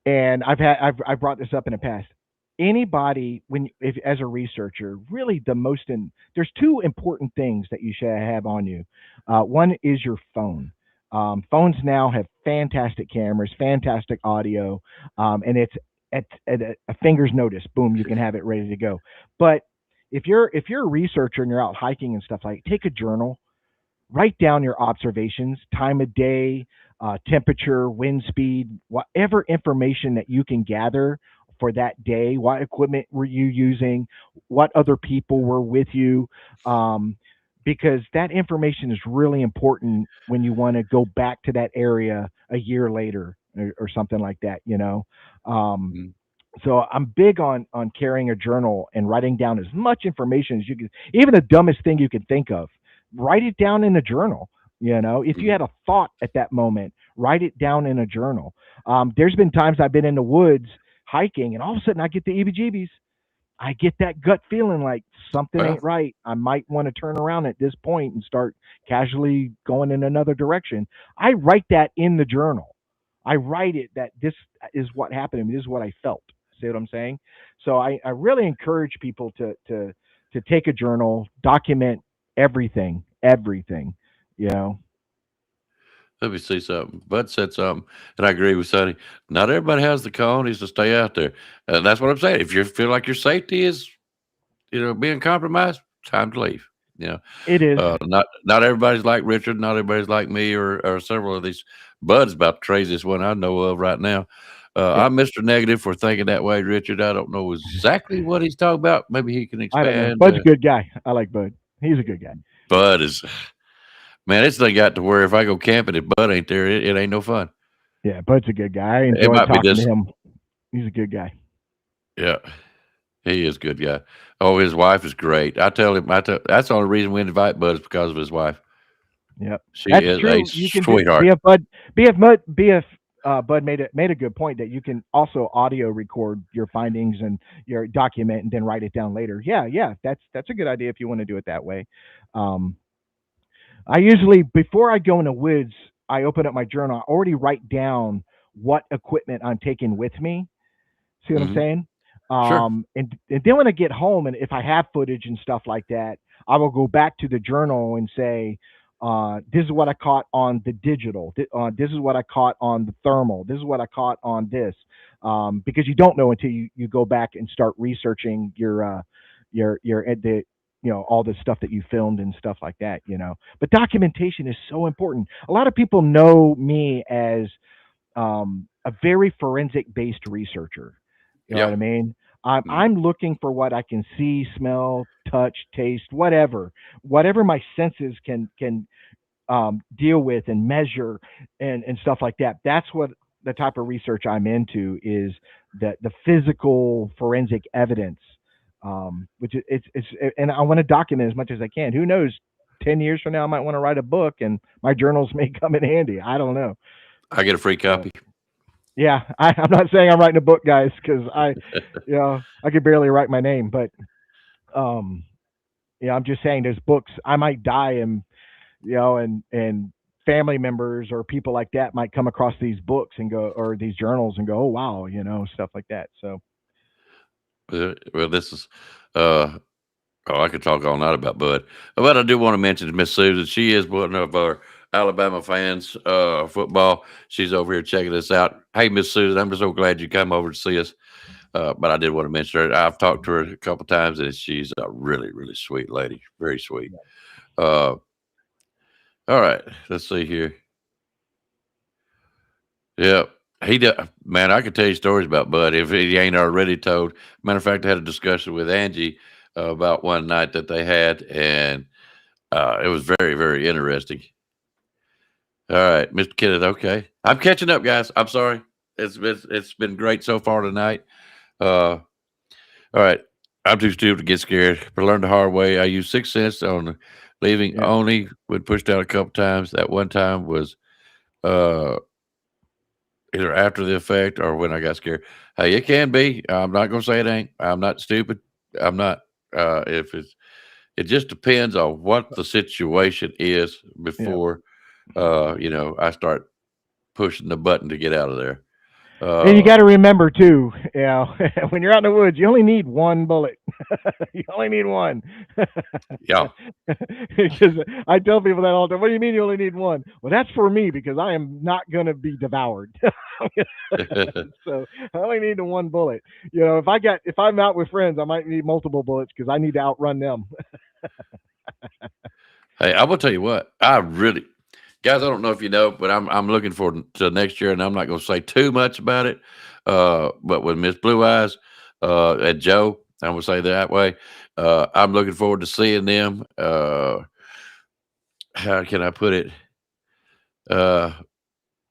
and I've brought this up in the past. Anybody, if as a researcher, really there's two important things that you should have on you. One is your phone. Phones now have fantastic cameras, fantastic audio, and it's at a finger's notice. Boom, you can have it ready to go. But if you're a researcher and you're out hiking and stuff, like, take a journal, Write down your observations, time of day, temperature, wind speed, whatever information that you can gather for that day. What equipment were you using? What other people were with you? Um, because that information is really important when you want to go back to that area a year later, or something like that. Um, Mm. so I'm big on carrying a journal and writing down as much information as you can, even the dumbest thing you can think of. Write it down in a journal. If you Mhm. had a thought at that moment, write it down in a journal. There's been times I've been in the woods hiking, and all of a sudden I get the EBGBs. I get that gut feeling like something Well, ain't right. I might want to turn around at this point and start casually going in another direction. I write that in the journal. I write it that this is what happened to me. This is what I felt. See what I'm saying? So I really encourage people to take a journal, document everything. You know, let me see something. Bud said something, and I agree with Sonny. Not everybody has the cojones to stay out there, and that's what I'm saying. If you feel like your safety is, being compromised, time to leave. You know, it is. not everybody's like Richard. Not everybody's like me, or several of these. Bud's about the craziest one I know of right now. Yep. I'm Mr. Negative for thinking that way, Richard. I don't know exactly what he's talking about. Maybe he can I don't know. expand. Bud's a good guy. I like Bud. He's a good guy. Bud is Man, this thing got to where if I go camping and Bud ain't there, it ain't no fun. Yeah, Bud's a good guy. I It enjoy might be talking to just him. He's a good guy. yeah, he is a good guy. Oh, his wife is great. I tell that's the only reason we invite Bud is because of his wife. Yep, She that's is a true. You can do sweetheart. BF Bud made a good point that you can also audio record your findings and your document and then write it down later. Yeah, yeah, that's a good idea if you want to do it that way. Um, I usually before I go in the woods, I open up my journal. I already write down what equipment I'm taking with me. See what I'm Hmm. saying? Sure. And then when I get home, and if I have footage and stuff like that, I will go back to the journal and say, "This is what I caught on the digital. This is what I caught on the thermal. This is what I caught on this." Because you don't know until you go back and start researching your the all the stuff that you filmed and stuff like that. But documentation is so important. A lot of people know me as a very forensic based researcher. You know Yeah. what I mean? I'm, Mhm. I'm looking for what I can see, smell, touch, taste, whatever my senses can deal with and measure and stuff like that. That's what the type of research I'm into is the physical forensic evidence, which it's and I want to document as much as I can. Who knows? 10 years from now, I might want to write a book, and my journals may come in handy. I don't know. I get a free So copy. yeah, I'm not saying I'm writing a book, guys, because I could barely write my name, but um, I'm just saying there's books. I might die, and family members or people like that might come across these books and go, or these journals and go, oh wow, stuff like that. So Well, this is uh oh, I could talk all night about Bud. But I do want to mention Miss Susan. She is one of our Alabama fans, football. She's over here checking us out. Hey, Miss Susan, I'm just so glad you come over to see us. But I did want to mention her. I've talked to her a couple times, and she's a really, really sweet lady. Very sweet. Uh, all right, let's see here. Yeah, man, I could tell you stories about Bud if he ain't already told. Matter of fact, I had a discussion with Angie about one night that they had, and it was very, very interesting. All right, Mr. Kenneth. Okay, I'm catching up, guys. I'm sorry. It's been great so far tonight. Uh, all right, I'm too stupid to get scared, but I learned the hard way. I used 6 cents on leaving yeah, only when pushed out a couple times. That one time was uh either after the effect or when I got scared. Hey, it can be. I'm not gonna say it ain't. I'm not stupid. I'm not. If it just depends on what the situation is yeah. before I start pushing the button to get out of there. And you Uh, got to remember too, when you're out in the woods, you only need one bullet. You only need one. yeah. Because I tell people that all the time. What do you mean you only need one? Well, that's for me because I am not going to be devoured. So I only need the one bullet. If I'm out with friends, I might need multiple bullets because I need to outrun them. Hey, I will tell you what. I really, guys. I don't know if you know, but I'm looking forward to next year, and I'm not going to say too much about it. But with Miss Blue Eyes and Joe, I'm going to say that way. I'm looking forward to seeing them. How can I put it? Uh,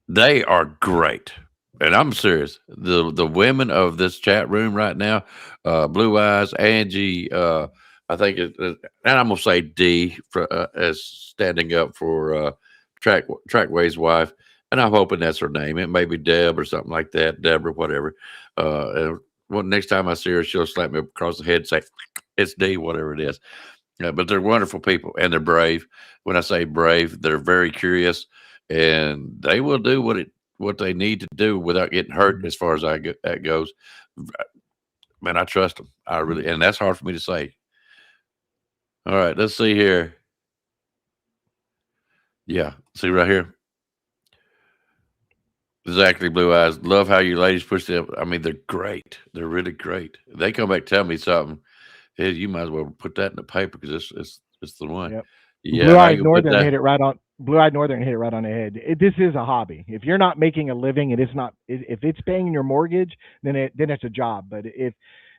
They are great, and I'm serious. The women of this chat room right now, Blue Eyes, Angie, I think and I'm gonna say D for as standing up for Trackway's wife, and I'm hoping that's her name. It may be Deb or something like that, Deborah, whatever. And well, next time I see her, she'll slap me across the head and say, "It's D," whatever it is. Yeah, but they're wonderful people and they're brave. When I say brave, they're very curious and they will do what they need to do without getting hurt. Mhm. As far as that goes, man, I trust them. I really, and that's hard for me to say. All right, let's see here. Yeah, see right here. Exactly, Blue Eyes. Love how you ladies push them. I mean, they're great. They're really great. They come back tell me something. Hey, you might as well put that in the paper because it's the one. Yep. Yeah, how you put that? Blue Eyed Northern hit it right on the head. This is a hobby. If you're not making a living, it is not. If it's paying your mortgage, then it's a job. But if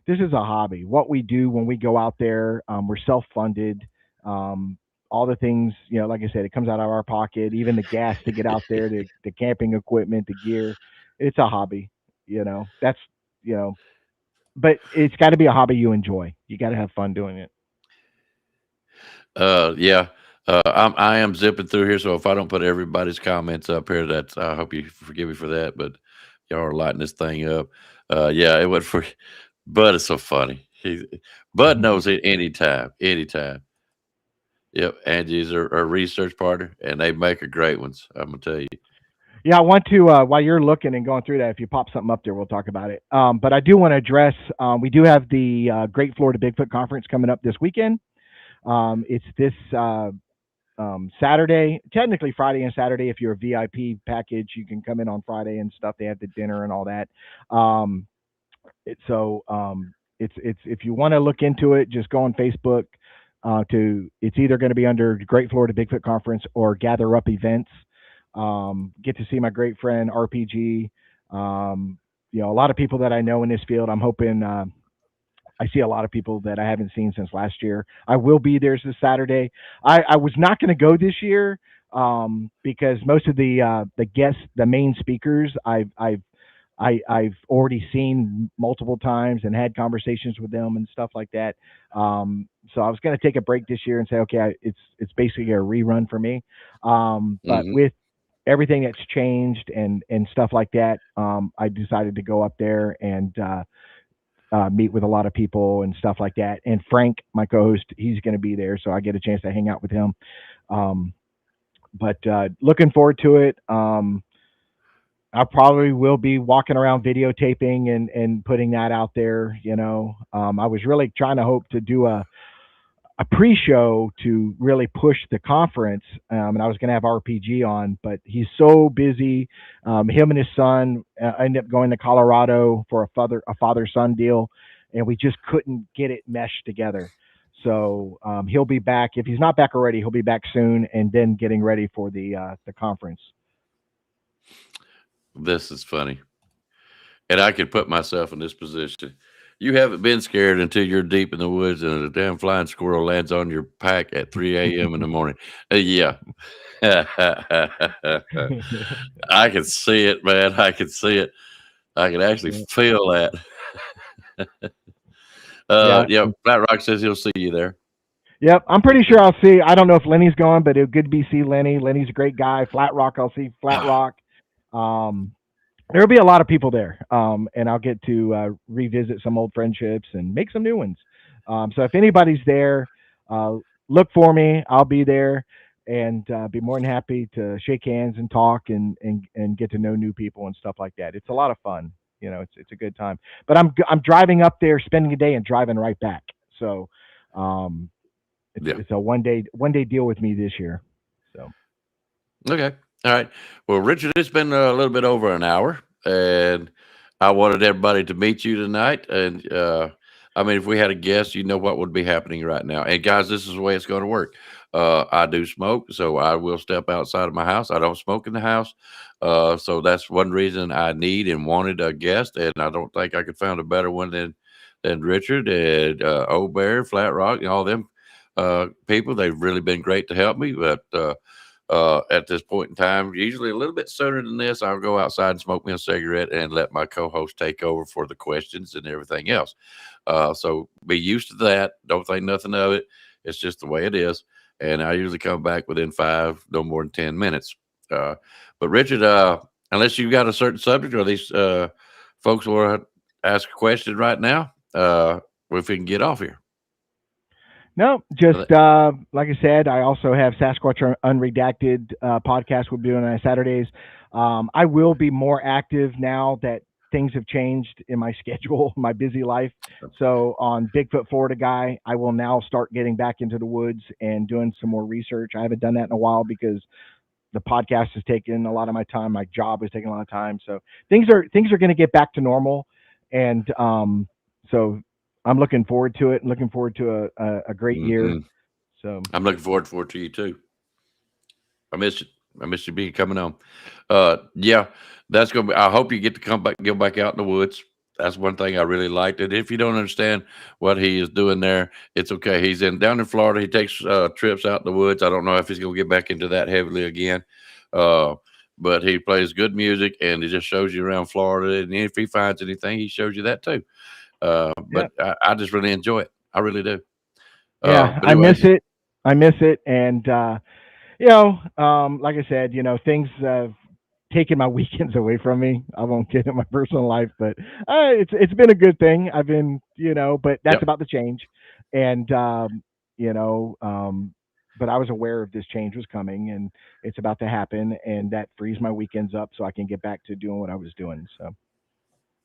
this is a hobby, what we do when we go out there, we're self funded. Um, all the things, like I said, it comes out of our pocket. Even the gas to get out there, the camping equipment, the gear. It's a hobby. That's you know. But it's got to be a hobby you enjoy. You got to have fun doing it. Yeah. I am zipping through here, so if I don't put everybody's comments up here, that's I hope you forgive me for that. But y'all are lighting this thing up. Yeah, it went for Bud is so funny. Bud knows it anytime, anytime. Yep, Angie's our research partner, and they make a great ones. I'm gonna tell you. Yeah, I want to while you're looking and going through that, if you pop something up there, we'll talk about it. But I do want to address. We do have the Great Florida Bigfoot Conference coming up this weekend. It's this Saturday, technically Friday and Saturday. If you're a VIP package, you can come in on Friday and stuff. They have the dinner and all that. Um, it's if you want to look into it, just go on Facebook. It's either going to be under Great Florida Bigfoot Conference or Gather Up Events. Get to see my great friend RPG. Um, a lot of people that I know in this field. I'm hoping I see a lot of people that I haven't seen since last year. I will be there this Saturday. I was not going to go this year because most of the guests, the main speakers, I've already seen multiple times and had conversations with them and stuff like that. So I was going to take a break this year and say, okay, it's basically a rerun for me. But Hmm. with everything that's changed and stuff like that, I decided to go up there and meet with a lot of people and stuff like that. And Frank, my co-host, he's going to be there, so I get a chance to hang out with him. Um, but looking forward to it. I probably will be walking around videotaping and putting that out there. I was really trying to hope to do a pre-show to really push the conference, and I was going to have RPG on, but he's so busy. Him and his son ended up going to Colorado for a father-son deal, and we just couldn't get it meshed together. So he'll be back. If he's not back already, he'll be back soon, and then getting ready for the conference. This is funny, and I could put myself in this position. You haven't been scared until you're deep in the woods and a damn flying squirrel lands on your pack at 3 a.m. in the morning. Yeah. I can see it, man. I can see it. I can actually Yeah, feel that. yeah. Yeah, Flat Rock says he'll see you there. Yep, I'm pretty sure I'll see. I don't know if Lenny's going, but it good to be see Lenny. Lenny's a great guy. Flat Rock, I'll see Flat Rock. Um, there'll be a lot of people there, and I'll get to revisit some old friendships and make some new ones. So if anybody's there, uh, look for me. I'll be there, and be more than happy to shake hands and talk and get to know new people and stuff like that. It's a lot of fun. It's a good time. But I'm driving up there, spending a day, and driving right back. So um, Yeah. it's a one day deal with me this year. So Okay. All right. Well, Richard, it's been a little bit over an hour, and I wanted everybody to meet you tonight. And I mean, if we had a guest, you know what would be happening right now. And guys, this is the way it's going to work. I do smoke, so I will step outside of my house. I don't smoke in the house. So that's one reason I need and wanted a guest, and I don't think I could find a better one than Richard and Old Bear, Flat Rock, and all them people. They've really been great to help me, but at this point in time, usually a little bit sooner than this, I'll go outside and smoke me a cigarette and let my co-host take over for the questions and everything else. So be used to that. Don't think nothing of it. It's just the way it is. And I usually come back within five, no more than 10 minutes. Uh, but Richard, unless you've got a certain subject or these folks want to ask a question right now, if we can get off here. No, just like I said, I also have Sasquatch Unredacted podcast we'll be doing on Saturdays. I will be more active now that things have changed in my schedule, my busy life. So on Bigfoot Florida Guy, I will now start getting back into the woods and doing some more research. I haven't done that in a while because the podcast has taken a lot of my time. My job has taken a lot of time. So things are going to get back to normal, and so I'm looking forward to it. And looking forward to a great year. So I'm looking forward to you too. I miss you. I miss you being coming on. Yeah, that's gonna be. I hope you get to come back, go back out in the woods. That's one thing I really liked. And if you don't understand what he is doing there, it's okay. He's in down in Florida. He takes trips out in the woods. I don't know if he's gonna get back into that heavily again. Uh, but he plays good music and he just shows you around Florida. And if he finds anything, he shows you that too. yeah, But I just really enjoy it. I really do. yeah, But I miss anyways, it. I miss it, and like I said, things have taken my weekends away from me. I won't get in my personal life, but it's been a good thing. I've been, but that's yep, about to change, and you know, but I was aware of this change was coming, and it's about to happen, and that frees my weekends up so I can get back to doing what I was doing. So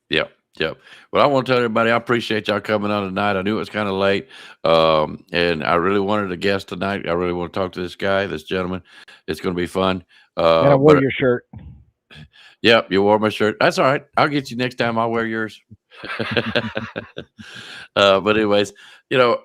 yep, yep. Well, I want to tell everybody I appreciate y'all coming on tonight. I knew it was kind of late, and I really wanted a guest tonight. I really want to talk to this guy, this gentleman. It's going to be fun. and I wore But your shirt. yep, you wore my shirt. That's all right. I'll get you next time. I'll wear yours. But anyways, you know,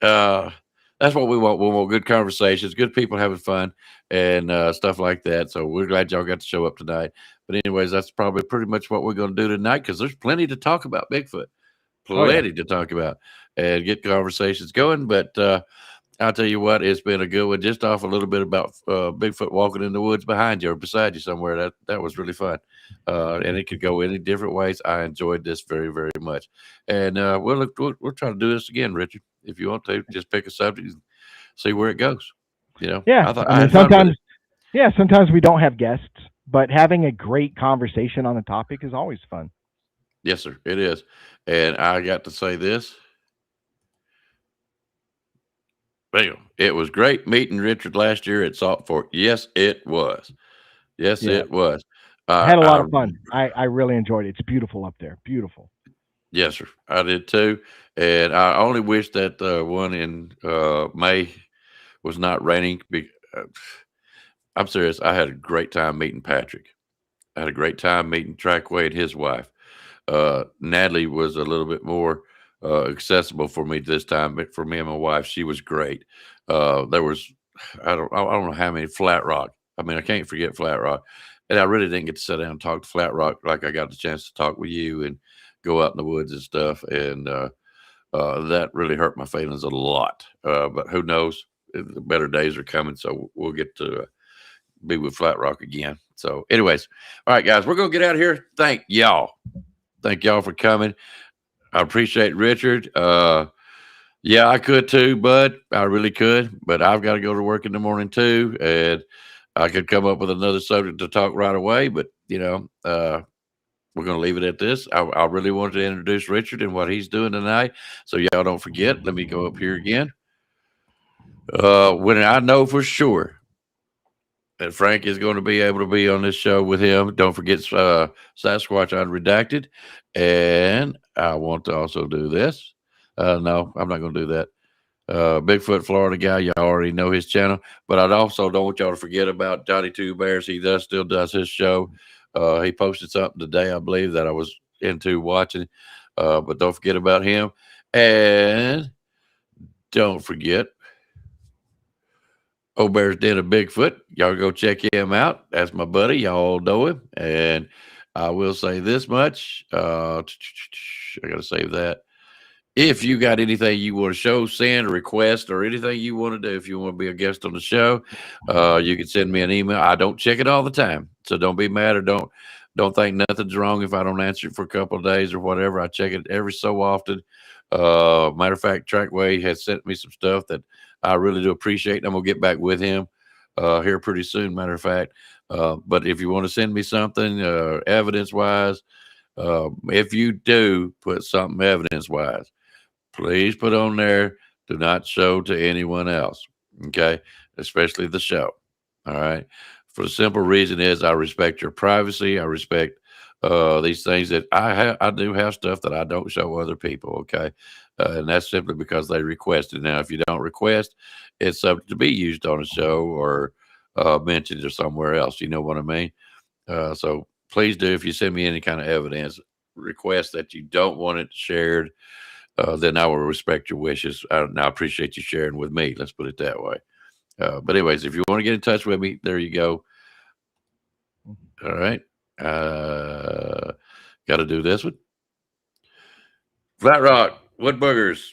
uh, that's what we want. We want good conversations, good people having fun, and stuff like that. So we're glad y'all got to show up tonight. But anyways, that's probably pretty much what we're going to do tonight because there's plenty to talk about Bigfoot, Oh yeah, plenty to talk about, and get conversations going. But I'll tell you what, it's been a good one. Just off a little bit about Bigfoot walking in the woods behind you or beside you somewhere. That was really fun, and it could go any different ways. I enjoyed this very very much, and we'll try to do this again, Richard. If you want to, just pick a subject and see where it goes. yeah. I thought I I mean, had fun with it. sometimes we don't have guests, but having a great conversation on a topic is always fun. Yes, sir, it is. And I got to say this. Bam. It was great meeting Richard last year at Salt Fork. Yes, it was. Yes, Yeah, it was. had a lot I of fun. I really enjoyed it. It's beautiful up there. Beautiful. Yes, sir. I did too. And I only wish that the one in May was not raining. Uh, I'm serious. I had a great time meeting Patrick. I had a great time meeting Trackway and his wife. Natalie was a little bit more accessible for me this time, but for me and my wife, she was great. There was, I don't know how many Flat Rock. I mean, I can't forget Flat Rock, and I really didn't get to sit down and talk to Flat Rock like I got the chance to talk with you and go out in the woods and stuff. And that really hurt my feelings a lot. But who knows? The better days are coming, so we'll get to be with Flat Rock again. So, anyways, all right, guys, we're gonna get out of here. Thank y'all. Thank y'all for coming. I appreciate Richard. Yeah, I could too, bud. I really could, but I've got to go to work in the morning too, and I could come up with another subject to talk right away. But we're going to leave it at this. I really wanted to introduce Richard and what he's doing tonight, so y'all don't forget. Let me go up here again. When I know for sure that Frank is going to be able to be on this show with him. Don't forget Sasquatch Unredacted. And I want to also do this. No, I'm not going to do that. Bigfoot Florida Guy, y'all already know his channel. But I also don't want y'all to forget about Johnny Two Bears. He still does his show. He posted something today, I believe, that I was into watching. But don't forget about him. And don't forget Old Bear's Den of Bigfoot. Y'all go check him out. That's my buddy. Y'all know him. And I will say this much. I got to save that. If you got anything you want to show, send, or request, or anything you want to do, if you want to be a guest on the show, you can send me an email. I don't check it all the time, so don't be mad or don't think nothing's wrong if I don't answer it for a couple of days or whatever. I check it every so often. Matter of fact, Trackway has sent me some stuff that I really do appreciate, and I'm gonna get back with him here pretty soon. Matter of fact, but if you want to send me something evidence wise, if you do put something evidence wise, please put on there, do not show to anyone else. Okay. Especially the show. All right. For the simple reason is I respect your privacy. I respect these things that I have. I do have stuff that I don't show other people. Okay. And that's simply because they requested. Now, if you don't request, it's subject to be used on a show or mentioned or somewhere else. You know what I mean? So please do, if you send me any kind of evidence, request that you don't want it shared, then I will respect your wishes. And I appreciate you sharing with me. Let's put it that way. But anyways, if you want to get in touch with me, there you go. All right. Got to do this one. Flat Rock, Wood Boogers.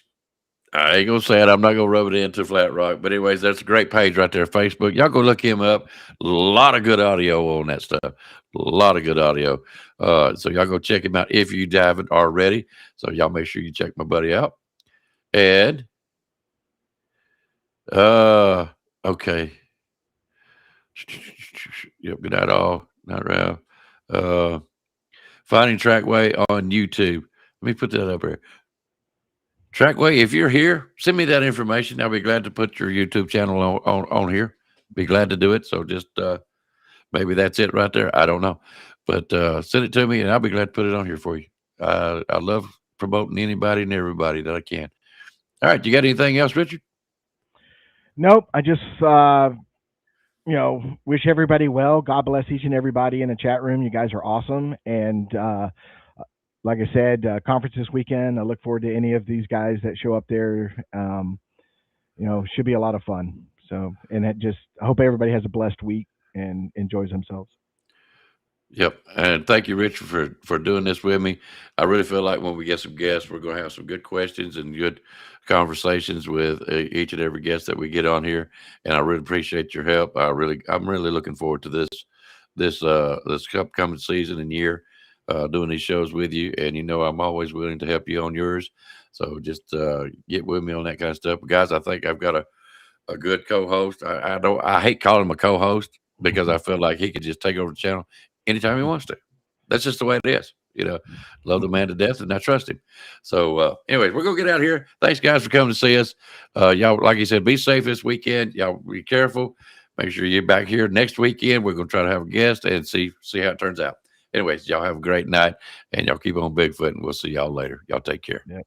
I ain't gonna say it. I'm not gonna rub it into Flat Rock. But anyways, that's a great page right there, Facebook. Y'all go look him up. A lot of good audio on that stuff. A lot of good audio. So y'all go check him out if you haven't already. So y'all make sure you check my buddy out. And okay. Yep, good night all. Not around. Finding Trackway on YouTube. Let me put that up here. Trackway, if you're here, send me that information. I'll be glad to put your YouTube channel on here. Be glad to do it. So just maybe that's it right there. I don't know. But send it to me and I'll be glad to put it on here for you. I love promoting anybody and everybody that I can. All right. You got anything else, Richard? Nope. I just wish everybody well. God bless each and everybody in the chat room. You guys are awesome. And like I said, conference this weekend. I look forward to any of these guys that show up there. Should be a lot of fun. So, and I hope everybody has a blessed week and enjoys themselves. Yep. And thank you, Richard, for doing this with me. I really feel like when we get some guests, we're going to have some good questions and good conversations with each and every guest that we get on here. And I really appreciate your help. I'm really looking forward to this upcoming season and year, doing these shows with you. And, I'm always willing to help you on yours. So just get with me on that kind of stuff. Guys, I think I've got a good co-host. I hate calling him a co-host because I feel like he could just take over the channel anytime he wants to. That's just the way it is. Love the man to death and I trust him. So anyways, we're going to get out of here. Thanks guys for coming to see us. Y'all, like you said, be safe this weekend. Y'all be careful. Make sure you're back here next weekend. We're going to try to have a guest and see how it turns out. Anyways, y'all have a great night and y'all keep on Bigfoot and we'll see y'all later. Y'all take care. Yeah.